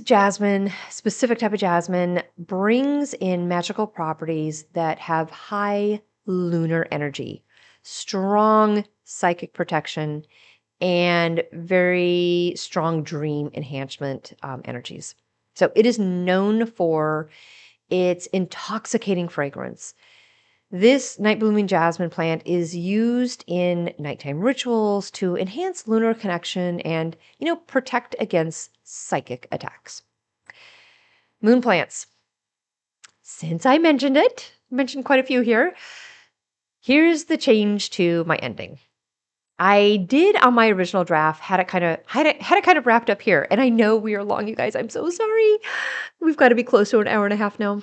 jasmine, specific type of jasmine, brings in magical properties that have high lunar energy, strong psychic protection, and very strong dream enhancement energies. So it is known for its intoxicating fragrance. This night blooming jasmine plant is used in nighttime rituals to enhance lunar connection and, protect against psychic attacks. Moon plants. Since I mentioned quite a few here, here's the change to my ending. I did on my original draft had it kind of wrapped up here, and I know we are long, you guys. I'm so sorry. We've got to be close to an hour and a half now.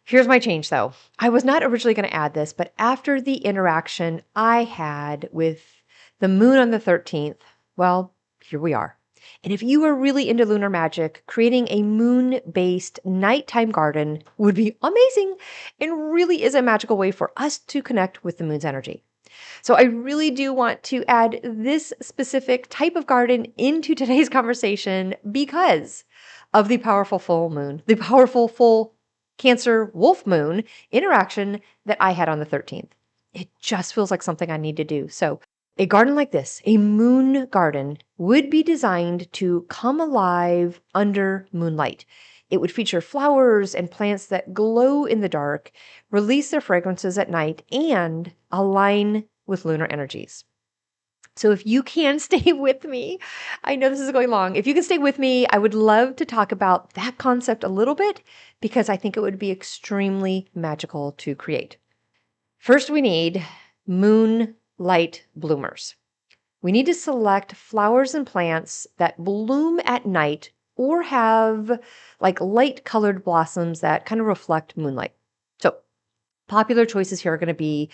Here's my change though. I was not originally going to add this, but after the interaction I had with the moon on the 13th, well, here we are. And if you are really into lunar magic, creating a moon-based nighttime garden would be amazing and really is a magical way for us to connect with the moon's energy. So I really do want to add this specific type of garden into today's conversation because of the powerful full moon, the powerful full Cancer wolf moon interaction that I had on the 13th. It just feels like something I need to do. So a garden like this, a moon garden, would be designed to come alive under moonlight. It would feature flowers and plants that glow in the dark, release their fragrances at night, and align with lunar energies. So if you can stay with me, I know this is going long. If you can stay with me, I would love to talk about that concept a little bit because I think it would be extremely magical to create. First, we need moonlight bloomers. We need to select flowers and plants that bloom at night or have like light colored blossoms that kind of reflect moonlight. So popular choices here are going to be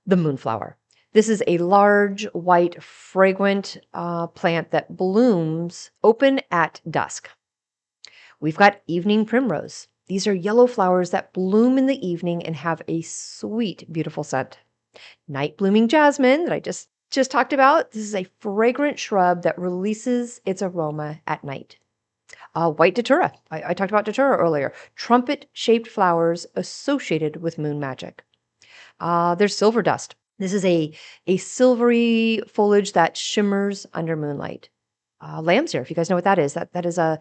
the moonflower. This is a large, white, fragrant plant that blooms open at dusk. We've got evening primrose. These are yellow flowers that bloom in the evening and have a sweet, beautiful scent. Night blooming jasmine that I just talked about. This is a fragrant shrub that releases its aroma at night. White datura. I talked about datura earlier. Trumpet-shaped flowers associated with moon magic. There's silver dust. This is a silvery foliage that shimmers under moonlight. Lamb's ear, if you guys know what that is, that is a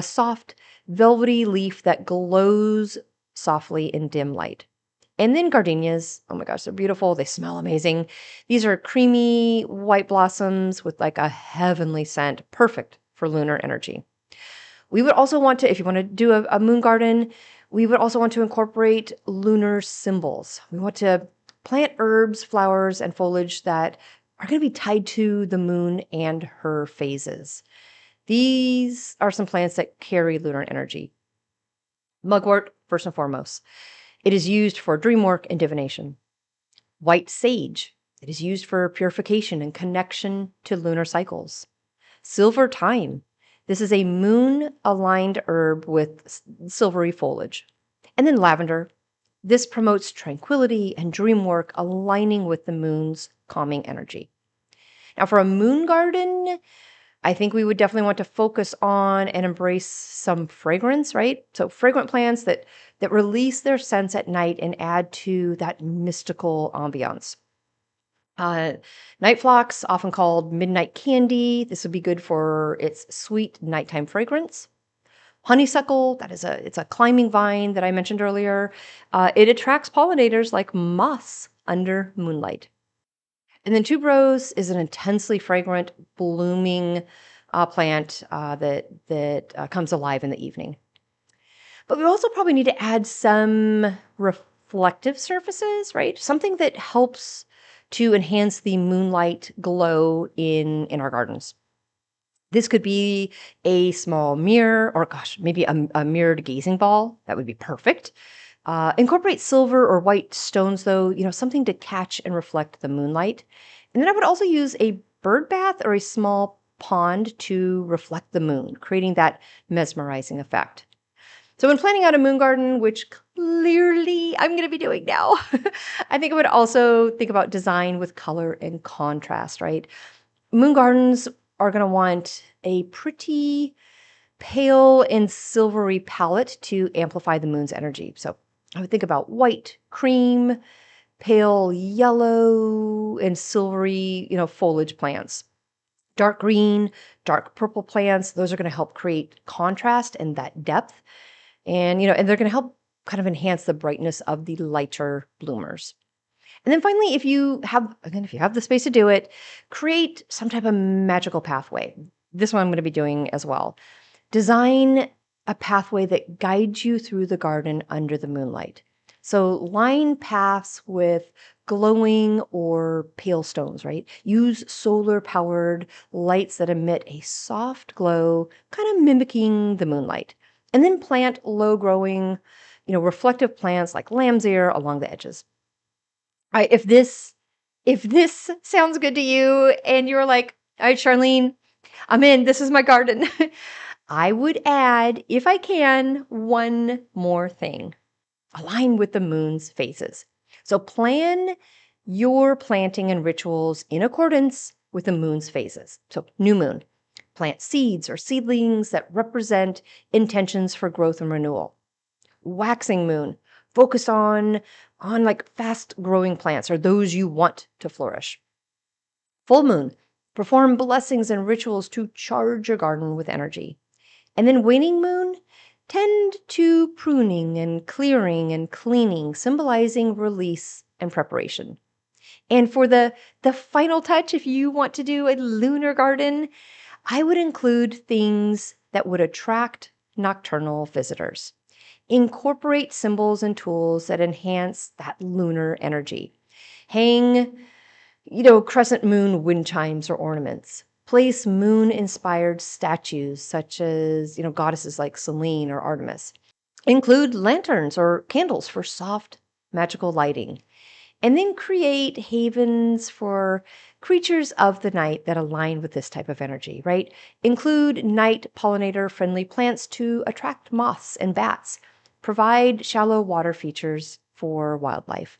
soft, velvety leaf that glows softly in dim light. And then gardenias. Oh my gosh, they're beautiful. They smell amazing. These are creamy white blossoms with like a heavenly scent, perfect for lunar energy. We would also want to, if you want to do a moon garden, we would also want to incorporate lunar symbols. We want to plant herbs, flowers, and foliage that are going to be tied to the moon and her phases. These are some plants that carry lunar energy. Mugwort, first and foremost. It is used for dream work and divination. White sage. It is used for purification and connection to lunar cycles. Silver thyme. This is a moon-aligned herb with silvery foliage. And then lavender. This promotes tranquility and dream work, aligning with the moon's calming energy. Now, for a moon garden, I think we would definitely want to focus on and embrace some fragrance, right? So fragrant plants that release their scents at night and add to that mystical ambiance. Night phlox, often called midnight candy. This would be good for its sweet nighttime fragrance. Honeysuckle, it's a climbing vine that I mentioned earlier. It attracts pollinators like moths under moonlight. And then tuberose is an intensely fragrant, blooming plant that comes alive in the evening. But we also probably need to add some reflective surfaces, right? Something that helps to enhance the moonlight glow in our gardens. This could be a small mirror, or gosh, maybe a mirrored gazing ball. That would be perfect. Incorporate silver or white stones, though, something to catch and reflect the moonlight. And then I would also use a bird bath or a small pond to reflect the moon, creating that mesmerizing effect. So when planning out a moon garden, which clearly I'm going to be doing now, I think I would also think about design with color and contrast, right? Moon gardens are going to want a pretty pale and silvery palette to amplify the moon's energy. So I would think about white, cream, pale yellow, and silvery, foliage plants. Dark green, dark purple plants, those are going to help create contrast and that depth. And they're going to help kind of enhance the brightness of the lighter bloomers. And then finally, if you have the space to do it, create some type of magical pathway. This one I'm going to be doing as well. Design a pathway that guides you through the garden under the moonlight. So line paths with glowing or pale stones, right? Use solar powered lights that emit a soft glow, kind of mimicking the moonlight. And then plant low growing, reflective plants like lamb's ear along the edges. All right, if this sounds good to you and you're like, all right, Charlene, I'm in, this is my garden. I would add, if I can, one more thing. Align with the moon's phases. So plan your planting and rituals in accordance with the moon's phases. So new moon, plant seeds or seedlings that represent intentions for growth and renewal. Waxing moon, focus on like fast growing plants or those you want to flourish. Full moon, perform blessings and rituals to charge your garden with energy. And then waning moon, tend to pruning and clearing and cleaning, symbolizing release and preparation. And for the final touch, if you want to do a lunar garden, I would include things that would attract nocturnal visitors. Incorporate symbols and tools that enhance that lunar energy. Hang, crescent moon wind chimes or ornaments. Place moon-inspired statues such as, goddesses like Selene or Artemis. Include lanterns or candles for soft, magical lighting. And then create havens for creatures of the night that align with this type of energy, right? Include night pollinator-friendly plants to attract moths and bats. Provide shallow water features for wildlife.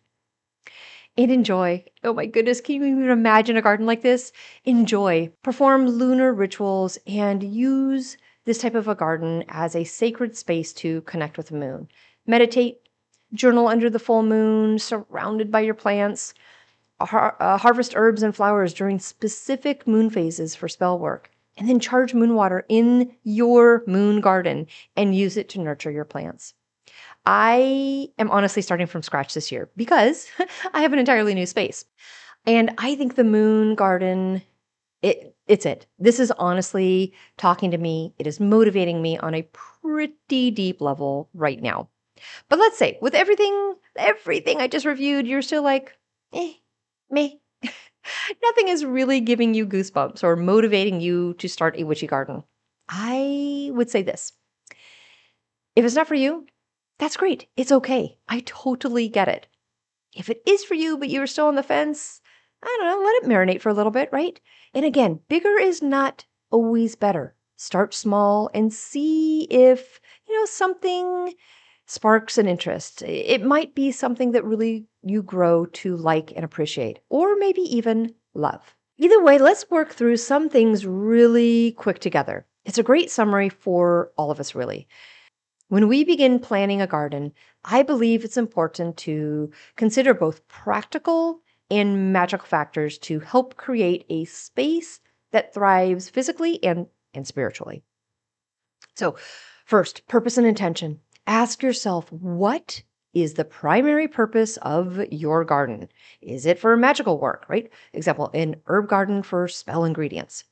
And enjoy. Oh my goodness, can you even imagine a garden like this? Enjoy. Perform lunar rituals and use this type of a garden as a sacred space to connect with the moon. Meditate, journal under the full moon, surrounded by your plants. Harvest herbs and flowers during specific moon phases for spell work. And then charge moon water in your moon garden and use it to nurture your plants. I am honestly starting from scratch this year because I have an entirely new space. And I think the moon garden, it's it. This is honestly talking to me. It is motivating me on a pretty deep level right now. But let's say with everything I just reviewed, you're still like, me. Nothing is really giving you goosebumps or motivating you to start a witchy garden. I would say this. If it's not for you, that's great. It's okay. I totally get it. If it is for you, but you're still on the fence, I don't know, let it marinate for a little bit, right? And again, bigger is not always better. Start small and see if, something sparks an interest. It might be something that really you grow to like and appreciate, or maybe even love. Either way, let's work through some things really quick together. It's a great summary for all of us, really. When we begin planning a garden, I believe it's important to consider both practical and magical factors to help create a space that thrives physically and spiritually. So, first, purpose and intention. Ask yourself, what is the primary purpose of your garden? Is it for magical work, right? Example, an herb garden for spell ingredients.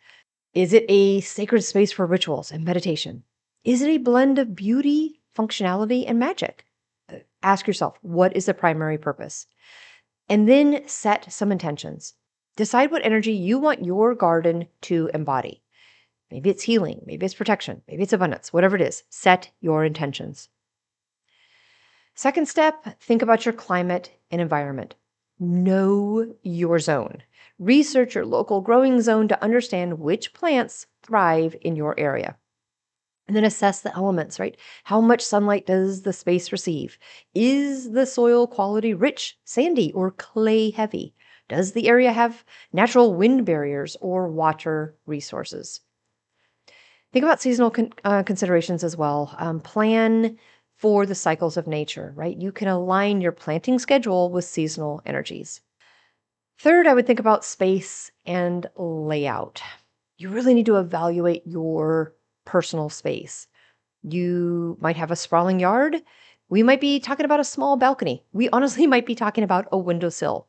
Is it a sacred space for rituals and meditation? Is it a blend of beauty, functionality, and magic? Ask yourself, what is the primary purpose? And then set some intentions. Decide what energy you want your garden to embody. Maybe it's healing, maybe it's protection, maybe it's abundance, whatever it is. Set your intentions. Second step, think about your climate and environment. Know your zone. Research your local growing zone to understand which plants thrive in your area. And then assess the elements, right? How much sunlight does the space receive? Is the soil quality rich, sandy, or clay heavy? Does the area have natural wind barriers or water resources? Think about seasonal considerations as well. Plan for the cycles of nature, right? You can align your planting schedule with seasonal energies. Third, I would think about space and layout. You really need to evaluate your personal space. You might have a sprawling yard. We might be talking about a small balcony. We honestly might be talking about a windowsill.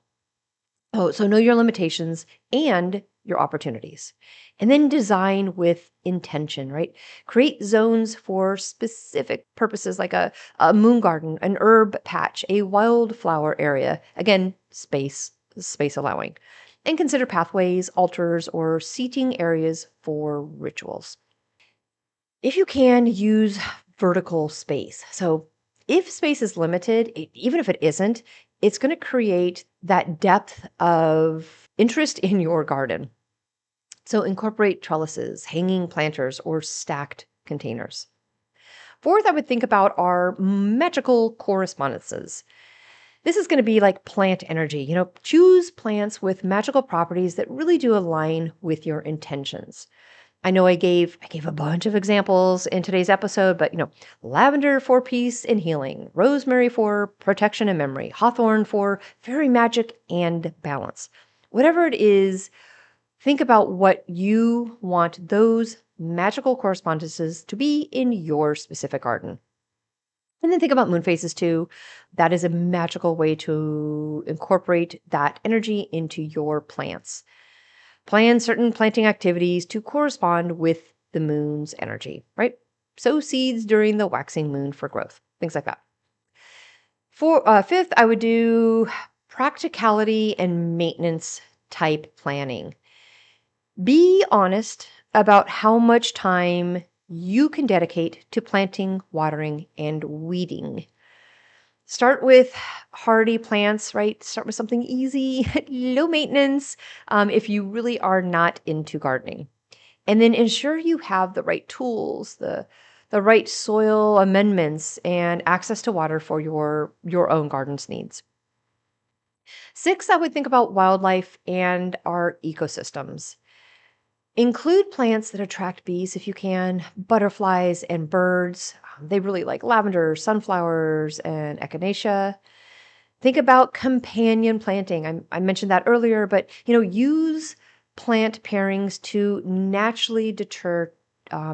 Oh, so know your limitations and your opportunities. And then design with intention, right? Create zones for specific purposes like a moon garden, an herb patch, a wildflower area. Again, space allowing. And consider pathways, altars, or seating areas for rituals. If you can, use vertical space. So if space is limited, even if it isn't, it's going to create that depth of interest in your garden. So incorporate trellises, hanging planters, or stacked containers. Fourth, I would think about our magical correspondences. This is going to be like plant energy. Choose plants with magical properties that really do align with your intentions. I know I gave a bunch of examples in today's episode, but lavender for peace and healing, rosemary for protection and memory, hawthorn for fairy magic and balance. Whatever it is, think about what you want those magical correspondences to be in your specific garden. And then think about moon phases too. That is a magical way to incorporate that energy into your plants. Plan certain planting activities to correspond with the moon's energy, right? Sow seeds during the waxing moon for growth, things like that. Fifth, I would do practicality and maintenance type planning. Be honest about how much time you can dedicate to planting, watering, and weeding. Start with hardy plants, right? Start with something easy, low maintenance, if you really are not into gardening. And then ensure you have the right tools, the right soil amendments, and access to water for your own garden's needs. Six, I would think about wildlife and our ecosystems. Include plants that attract bees if you can, butterflies and birds. They really like lavender, sunflowers, and echinacea. Think about companion planting. I mentioned that earlier, but use plant pairings to naturally deter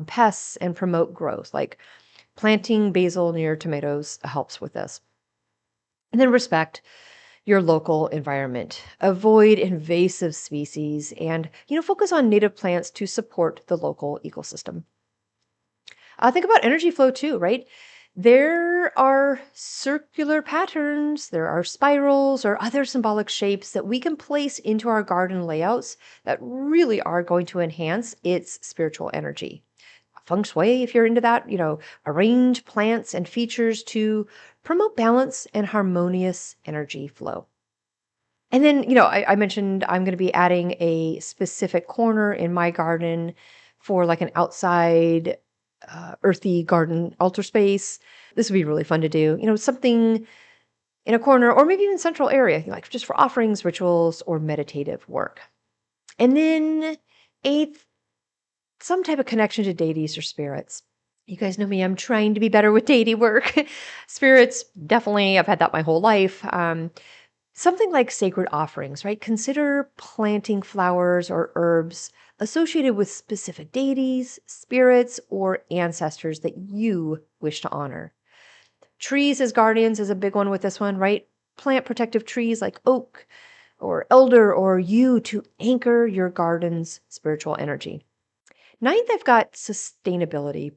pests and promote growth. Like planting basil near tomatoes helps with this. And then respect your local environment. Avoid invasive species and focus on native plants to support the local ecosystem. Think about energy flow too, right? There are circular patterns, there are spirals or other symbolic shapes that we can place into our garden layouts that really are going to enhance its spiritual energy. Feng Shui, if you're into that, arrange plants and features to promote balance and harmonious energy flow. And then, I mentioned I'm going to be adding a specific corner in my garden for like an outside earthy garden altar space. This would be really fun to do. Something in a corner or maybe even central area, like just for offerings, rituals, or meditative work. And then eighth, some type of connection to deities or spirits. You guys know me, I'm trying to be better with deity work. Spirits, definitely, I've had that my whole life. Something like sacred offerings, right? Consider planting flowers or herbs associated with specific deities, spirits, or ancestors that you wish to honor. Trees as guardians is a big one with this one, right? Plant protective trees like oak or elder or yew to anchor your garden's spiritual energy. Ninth, I've got sustainability.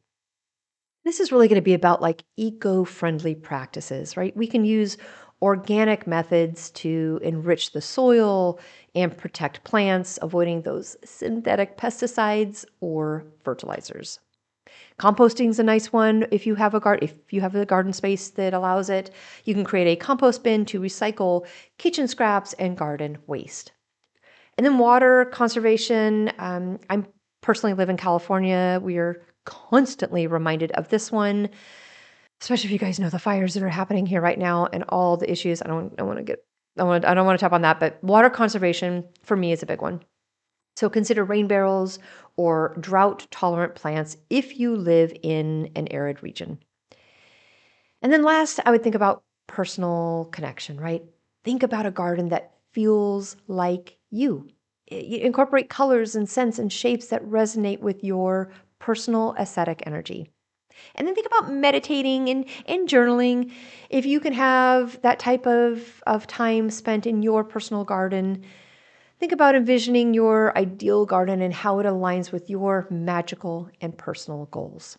This is really going to be about like eco-friendly practices, right? We can use organic methods to enrich the soil and protect plants, avoiding those synthetic pesticides or fertilizers. Composting is a nice one. If you have a garden space that allows it, you can create a compost bin to recycle kitchen scraps and garden waste. And then water conservation. I'm personally live in California. We are constantly reminded of this one, especially if you guys know the fires that are happening here right now and all the issues. I don't want to get I don't want to tap on that, but water conservation for me is a big one. So consider rain barrels or drought tolerant plants if you live in an arid region. And then last, I would think about personal connection, right? Think about a garden that feels like you. Incorporate colors and scents and shapes that resonate with your personal aesthetic energy. And then think about meditating and journaling. If you can have that type of time spent in your personal garden, think about envisioning your ideal garden and how it aligns with your magical and personal goals.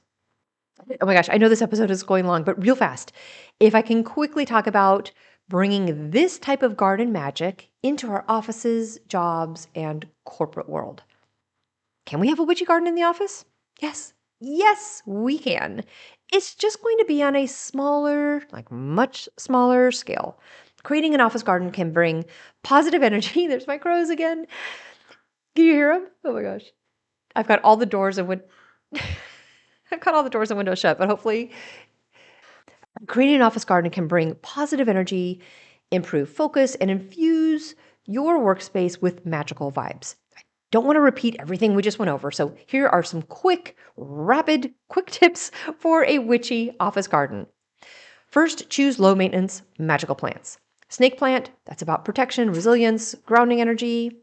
Oh my gosh, I know this episode is going long, but real fast. If I can quickly talk about bringing this type of garden magic into our offices, jobs, and corporate world. Can we have a witchy garden in the office? Yes. Yes, we can. It's just going to be on a smaller, like much smaller scale. Creating an office garden can bring positive energy. There's my crows again. Can you hear them? Oh my gosh. I've got all the doors and I've got all the doors and windows shut, but hopefully creating an office garden can bring positive energy, improve focus, and infuse your workspace with magical vibes. I don't want to repeat everything we just went over, so here are some quick tips for a witchy office garden. First, choose low maintenance magical plants. Snake plant, that's about protection, resilience, grounding energy.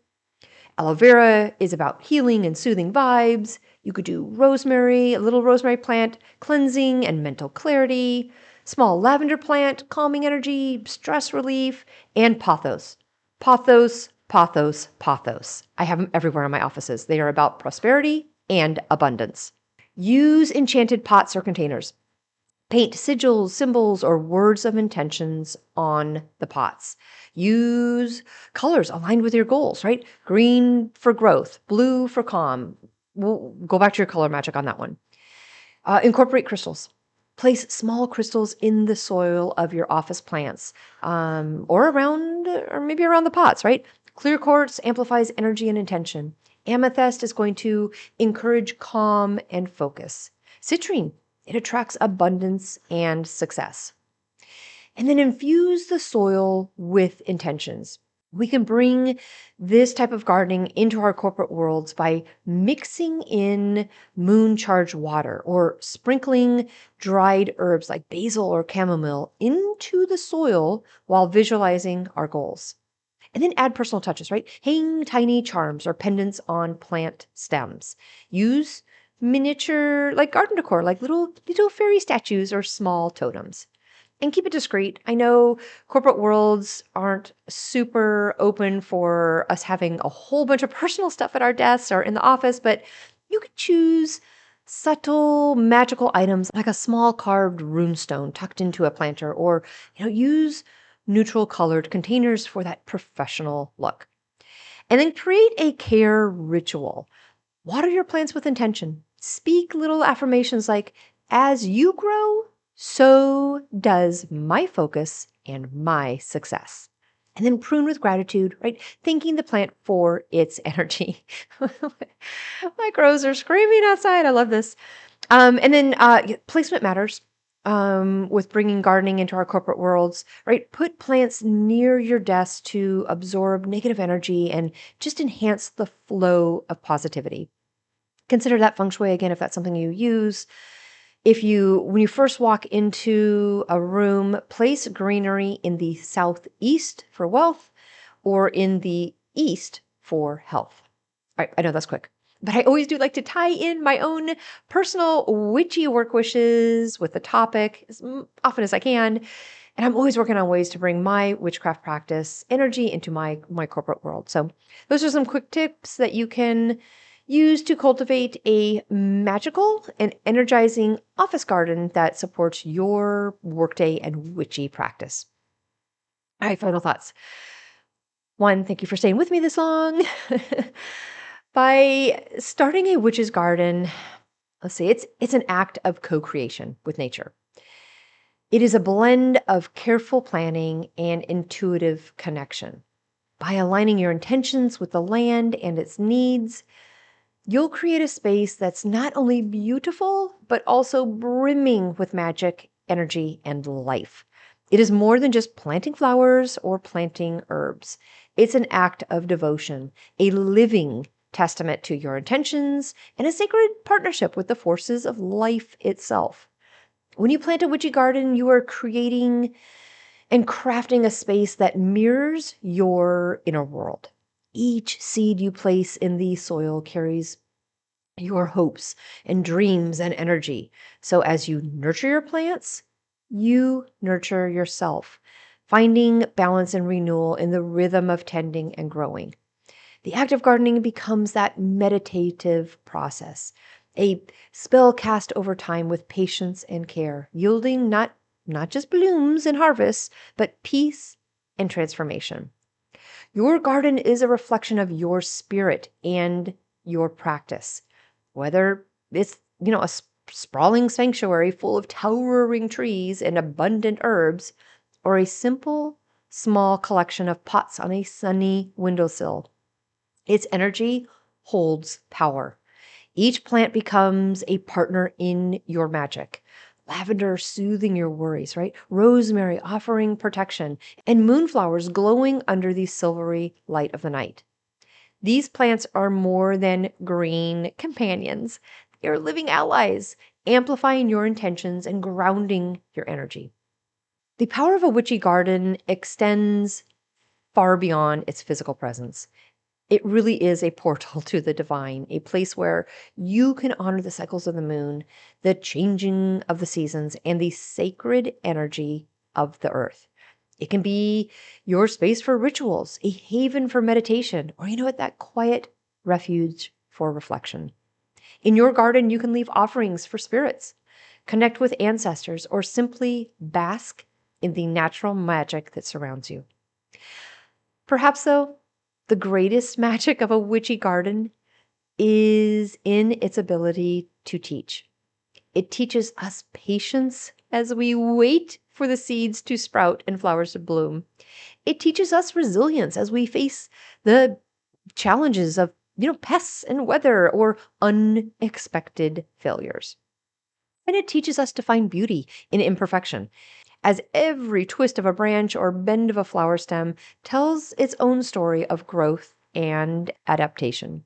Aloe vera is about healing and soothing vibes. You could do rosemary, a little rosemary plant, cleansing and mental clarity. Small lavender plant, calming energy, stress relief, and pothos. Pothos, pothos, pothos. I have them everywhere in my offices. They are about prosperity and abundance. Use enchanted pots or containers. Paint sigils, symbols, or words of intentions on the pots. Use colors aligned with your goals, right? Green for growth, blue for calm. We'll go back to your color magic on that one. Incorporate crystals. Place small crystals in the soil of your office plants or maybe around the pots, right? Clear quartz amplifies energy and intention. Amethyst is going to encourage calm and focus. Citrine, it attracts abundance and success. And then infuse the soil with intentions. We can bring this type of gardening into our corporate worlds by mixing in moon charged water or sprinkling dried herbs like basil or chamomile into the soil while visualizing our goals. And then add personal touches, right? Hang tiny charms or pendants on plant stems. Use miniature, like garden decor, like little fairy statues or small totems. And keep it discreet. I know corporate worlds aren't super open for us having a whole bunch of personal stuff at our desks or in the office, but you could choose subtle magical items like a small carved runestone tucked into a planter or use neutral colored containers for that professional look. And then create a care ritual. Water your plants with intention. Speak little affirmations like, as you grow, so does my focus and my success. And then prune with gratitude, right? Thanking the plant for its energy. My crows are screaming outside. I love this. And then placement matters with bringing gardening into our corporate worlds, right? Put plants near your desk to absorb negative energy and just enhance the flow of positivity. Consider that feng shui again if that's something you use. When you first walk into a room, place greenery in the southeast for wealth or in the east for health. All right, I know that's quick, but I always do like to tie in my own personal witchy work wishes with the topic as often as I can. And I'm always working on ways to bring my witchcraft practice energy into my corporate world. So those are some quick tips that you can use to cultivate a magical and energizing office garden that supports your workday and witchy practice. All right, final thoughts. One, thank you for staying with me this long. By starting a witch's garden, let's see, it's an act of co-creation with nature. It is a blend of careful planning and intuitive connection. By aligning your intentions with the land and its needs, you'll create a space that's not only beautiful, but also brimming with magic, energy, and life. It is more than just planting flowers or planting herbs. It's an act of devotion, a living testament to your intentions, and a sacred partnership with the forces of life itself. When you plant a witchy garden, you are creating and crafting a space that mirrors your inner world. Each seed you place in the soil carries your hopes and dreams and energy. So as you nurture your plants, you nurture yourself, finding balance and renewal in the rhythm of tending and growing. The act of gardening becomes that meditative process, a spell cast over time with patience and care, yielding not just blooms and harvests, but peace and transformation. Your garden is a reflection of your spirit and your practice. Whether it's, a sprawling sanctuary full of towering trees and abundant herbs, or a simple, small collection of pots on a sunny windowsill, its energy holds power. Each plant becomes a partner in your magic. Lavender soothing your worries, right? Rosemary offering protection, and moonflowers glowing under the silvery light of the night. These plants are more than green companions. They are living allies, amplifying your intentions and grounding your energy. The power of a witchy garden extends far beyond its physical presence. It really is a portal to the divine, a place where you can honor the cycles of the moon, the changing of the seasons, and the sacred energy of the earth. It can be your space for rituals, a haven for meditation, or that quiet refuge for reflection. In your garden, you can leave offerings for spirits, connect with ancestors, or simply bask in the natural magic that surrounds you. Perhaps, though, the greatest magic of a witchy garden is in its ability to teach. It teaches us patience as we wait for the seeds to sprout and flowers to bloom. It teaches us resilience as we face the challenges of, pests and weather or unexpected failures. And it teaches us to find beauty in imperfection, as every twist of a branch or bend of a flower stem tells its own story of growth and adaptation.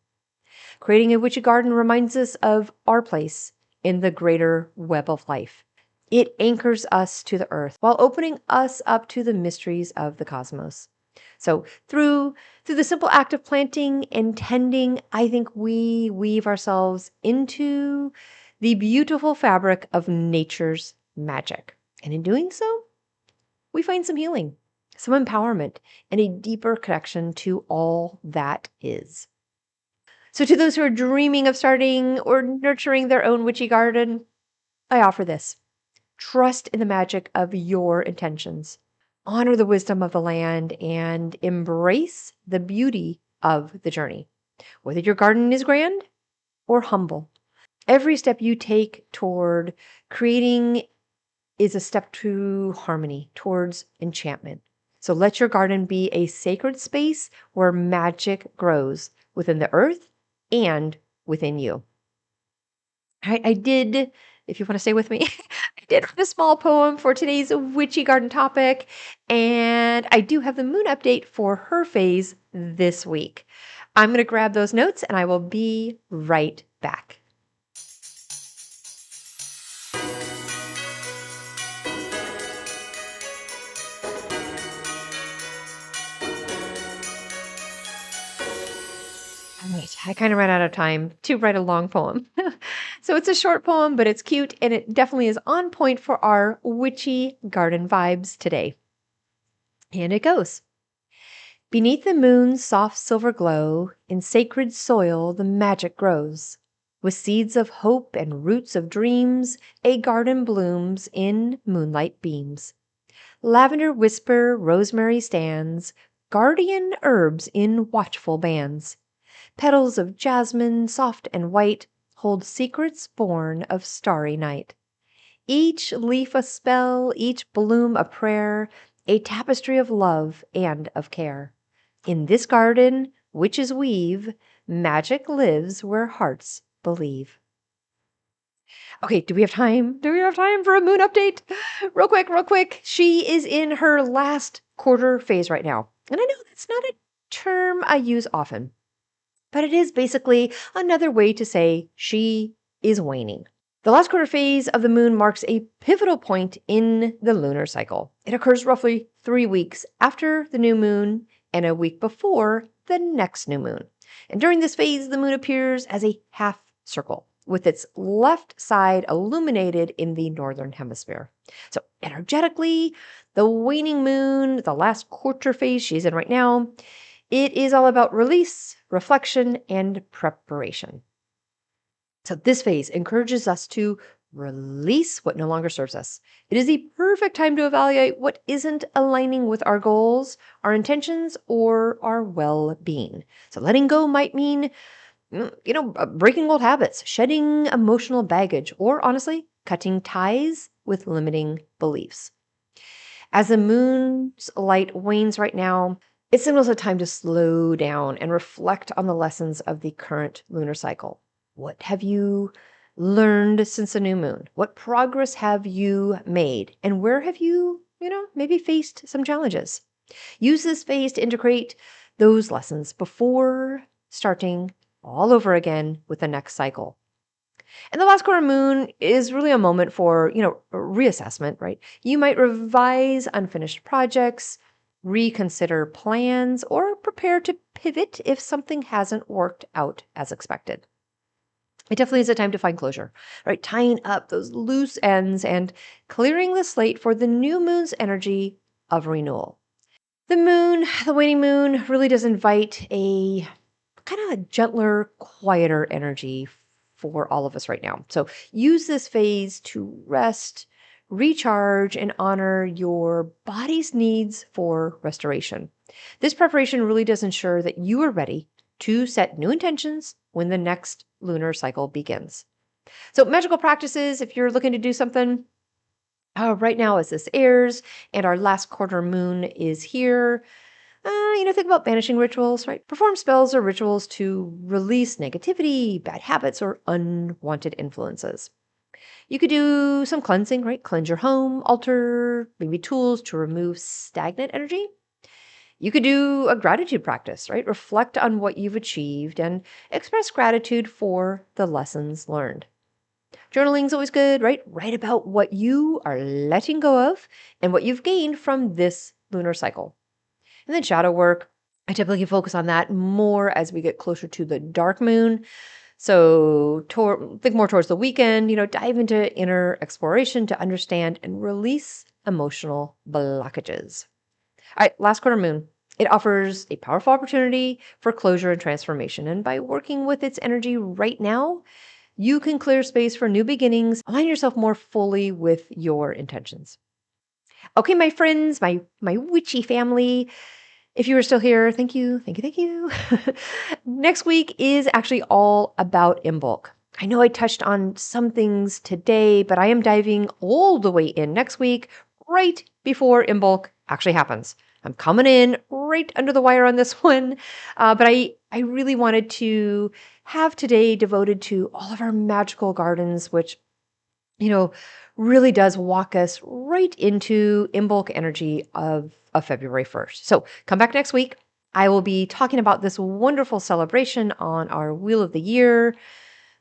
Creating a witchy garden reminds us of our place in the greater web of life. It anchors us to the earth while opening us up to the mysteries of the cosmos. So through the simple act of planting and tending, I think we weave ourselves into the beautiful fabric of nature's magic. And in doing so, we find some healing, some empowerment, and a deeper connection to all that is. So to those who are dreaming of starting or nurturing their own witchy garden, I offer this. Trust in the magic of your intentions. Honor the wisdom of the land and embrace the beauty of the journey. Whether your garden is grand or humble, every step you take toward creating is a step to harmony, towards enchantment. So let your garden be a sacred space where magic grows within the earth and within you. I did, if you want to stay with me, I did write a small poem for today's witchy garden topic, and I do have the moon update for her phase this week. I'm going to grab those notes and I will be right back. All right, I kind of ran out of time to write a long poem. So it's a short poem, but it's cute and it definitely is on point for our witchy garden vibes today. And it goes. Beneath the moon's soft silver glow, in sacred soil the magic grows. With seeds of hope and roots of dreams, a garden blooms in moonlight beams. Lavender whisper, rosemary stands, guardian herbs in watchful bands. Petals of jasmine, soft and white, hold secrets born of starry night. Each leaf a spell, each bloom a prayer, a tapestry of love and of care. In this garden, witches weave, magic lives where hearts believe. Okay, do we have time? Do we have time for a moon update? Real quick, real quick. She is in her last quarter phase right now. And I know that's not a term I use often, but it is basically another way to say she is waning. The last quarter phase of the moon marks a pivotal point in the lunar cycle. It occurs roughly 3 weeks after the new moon and a week before the next new moon. And during this phase, the moon appears as a half circle with its left side illuminated in the northern hemisphere. So, energetically, the waning moon, the last quarter phase she's in right now, it is all about release, reflection, and preparation. So, this phase encourages us to release what no longer serves us. It is the perfect time to evaluate what isn't aligning with our goals, our intentions, or our well being. So, letting go might mean, breaking old habits, shedding emotional baggage, or honestly, cutting ties with limiting beliefs. As the moon's light wanes right now, it signals a time to slow down and reflect on the lessons of the current lunar cycle. What have you learned since the new moon? What progress have you made? And where have you, maybe faced some challenges? Use this phase to integrate those lessons before starting all over again with the next cycle. And the last quarter moon is really a moment for, reassessment, right? You might revise unfinished projects, reconsider plans, or prepare to pivot if something hasn't worked out as expected. It definitely is a time to find closure, right? Tying up those loose ends and clearing the slate for the new moon's energy of renewal. The moon, the waning moon, really does invite a kind of a gentler, quieter energy for all of us right now. So use this phase to rest, recharge, and honor your body's needs for restoration. This preparation really does ensure that you are ready to set new intentions when the next lunar cycle begins. So, magical practices, if you're looking to do something, right now as this airs and our last quarter moon is here, think about banishing rituals, right? Perform spells or rituals to release negativity, bad habits, or unwanted influences. You could do some cleansing, right? Cleanse your home, altar, maybe tools to remove stagnant energy. You could do a gratitude practice, right? Reflect on what you've achieved and express gratitude for the lessons learned. Journaling's always good, right? Write about what you are letting go of and what you've gained from this lunar cycle. And then shadow work, I typically focus on that more as we get closer to the dark moon. So think more towards the weekend, dive into inner exploration to understand and release emotional blockages. All right, last quarter moon. It offers a powerful opportunity for closure and transformation. And by working with its energy right now, you can clear space for new beginnings, align yourself more fully with your intentions. Okay, my friends, my witchy family, if you are still here, thank you, thank you, thank you. Next week is actually all about Imbolc. I know I touched on some things today, but I am diving all the way in next week, right before Imbolc actually happens. I'm coming in right under the wire on this one, but I really wanted to have today devoted to all of our magical gardens, which really does walk us right into Imbolc energy of February 1st. So come back next week. I will be talking about this wonderful celebration on our Wheel of the Year.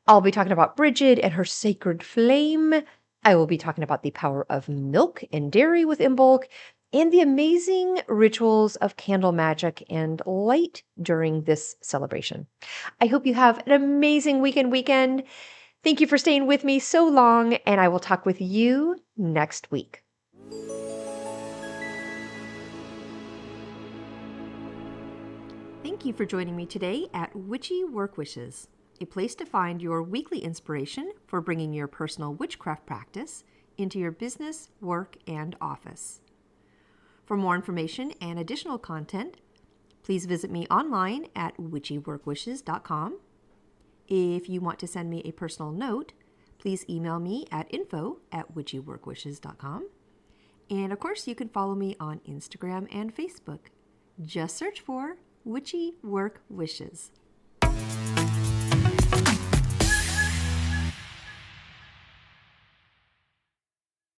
I'll be talking about Bridget and her sacred flame. I will be talking about the power of milk and dairy with Imbolc and the amazing rituals of candle magic and light during this celebration. I hope you have an amazing weekend. Thank you for staying with me so long, and I will talk with you next week. Thank you for joining me today at Witchy Work Wishes, a place to find your weekly inspiration for bringing your personal witchcraft practice into your business, work, and office. For more information and additional content, please visit me online at witchyworkwishes.com. If you want to send me a personal note, please email me at info@witchyworkwishes.com. And of course, you can follow me on Instagram and Facebook. Just search for Witchy Work Wishes.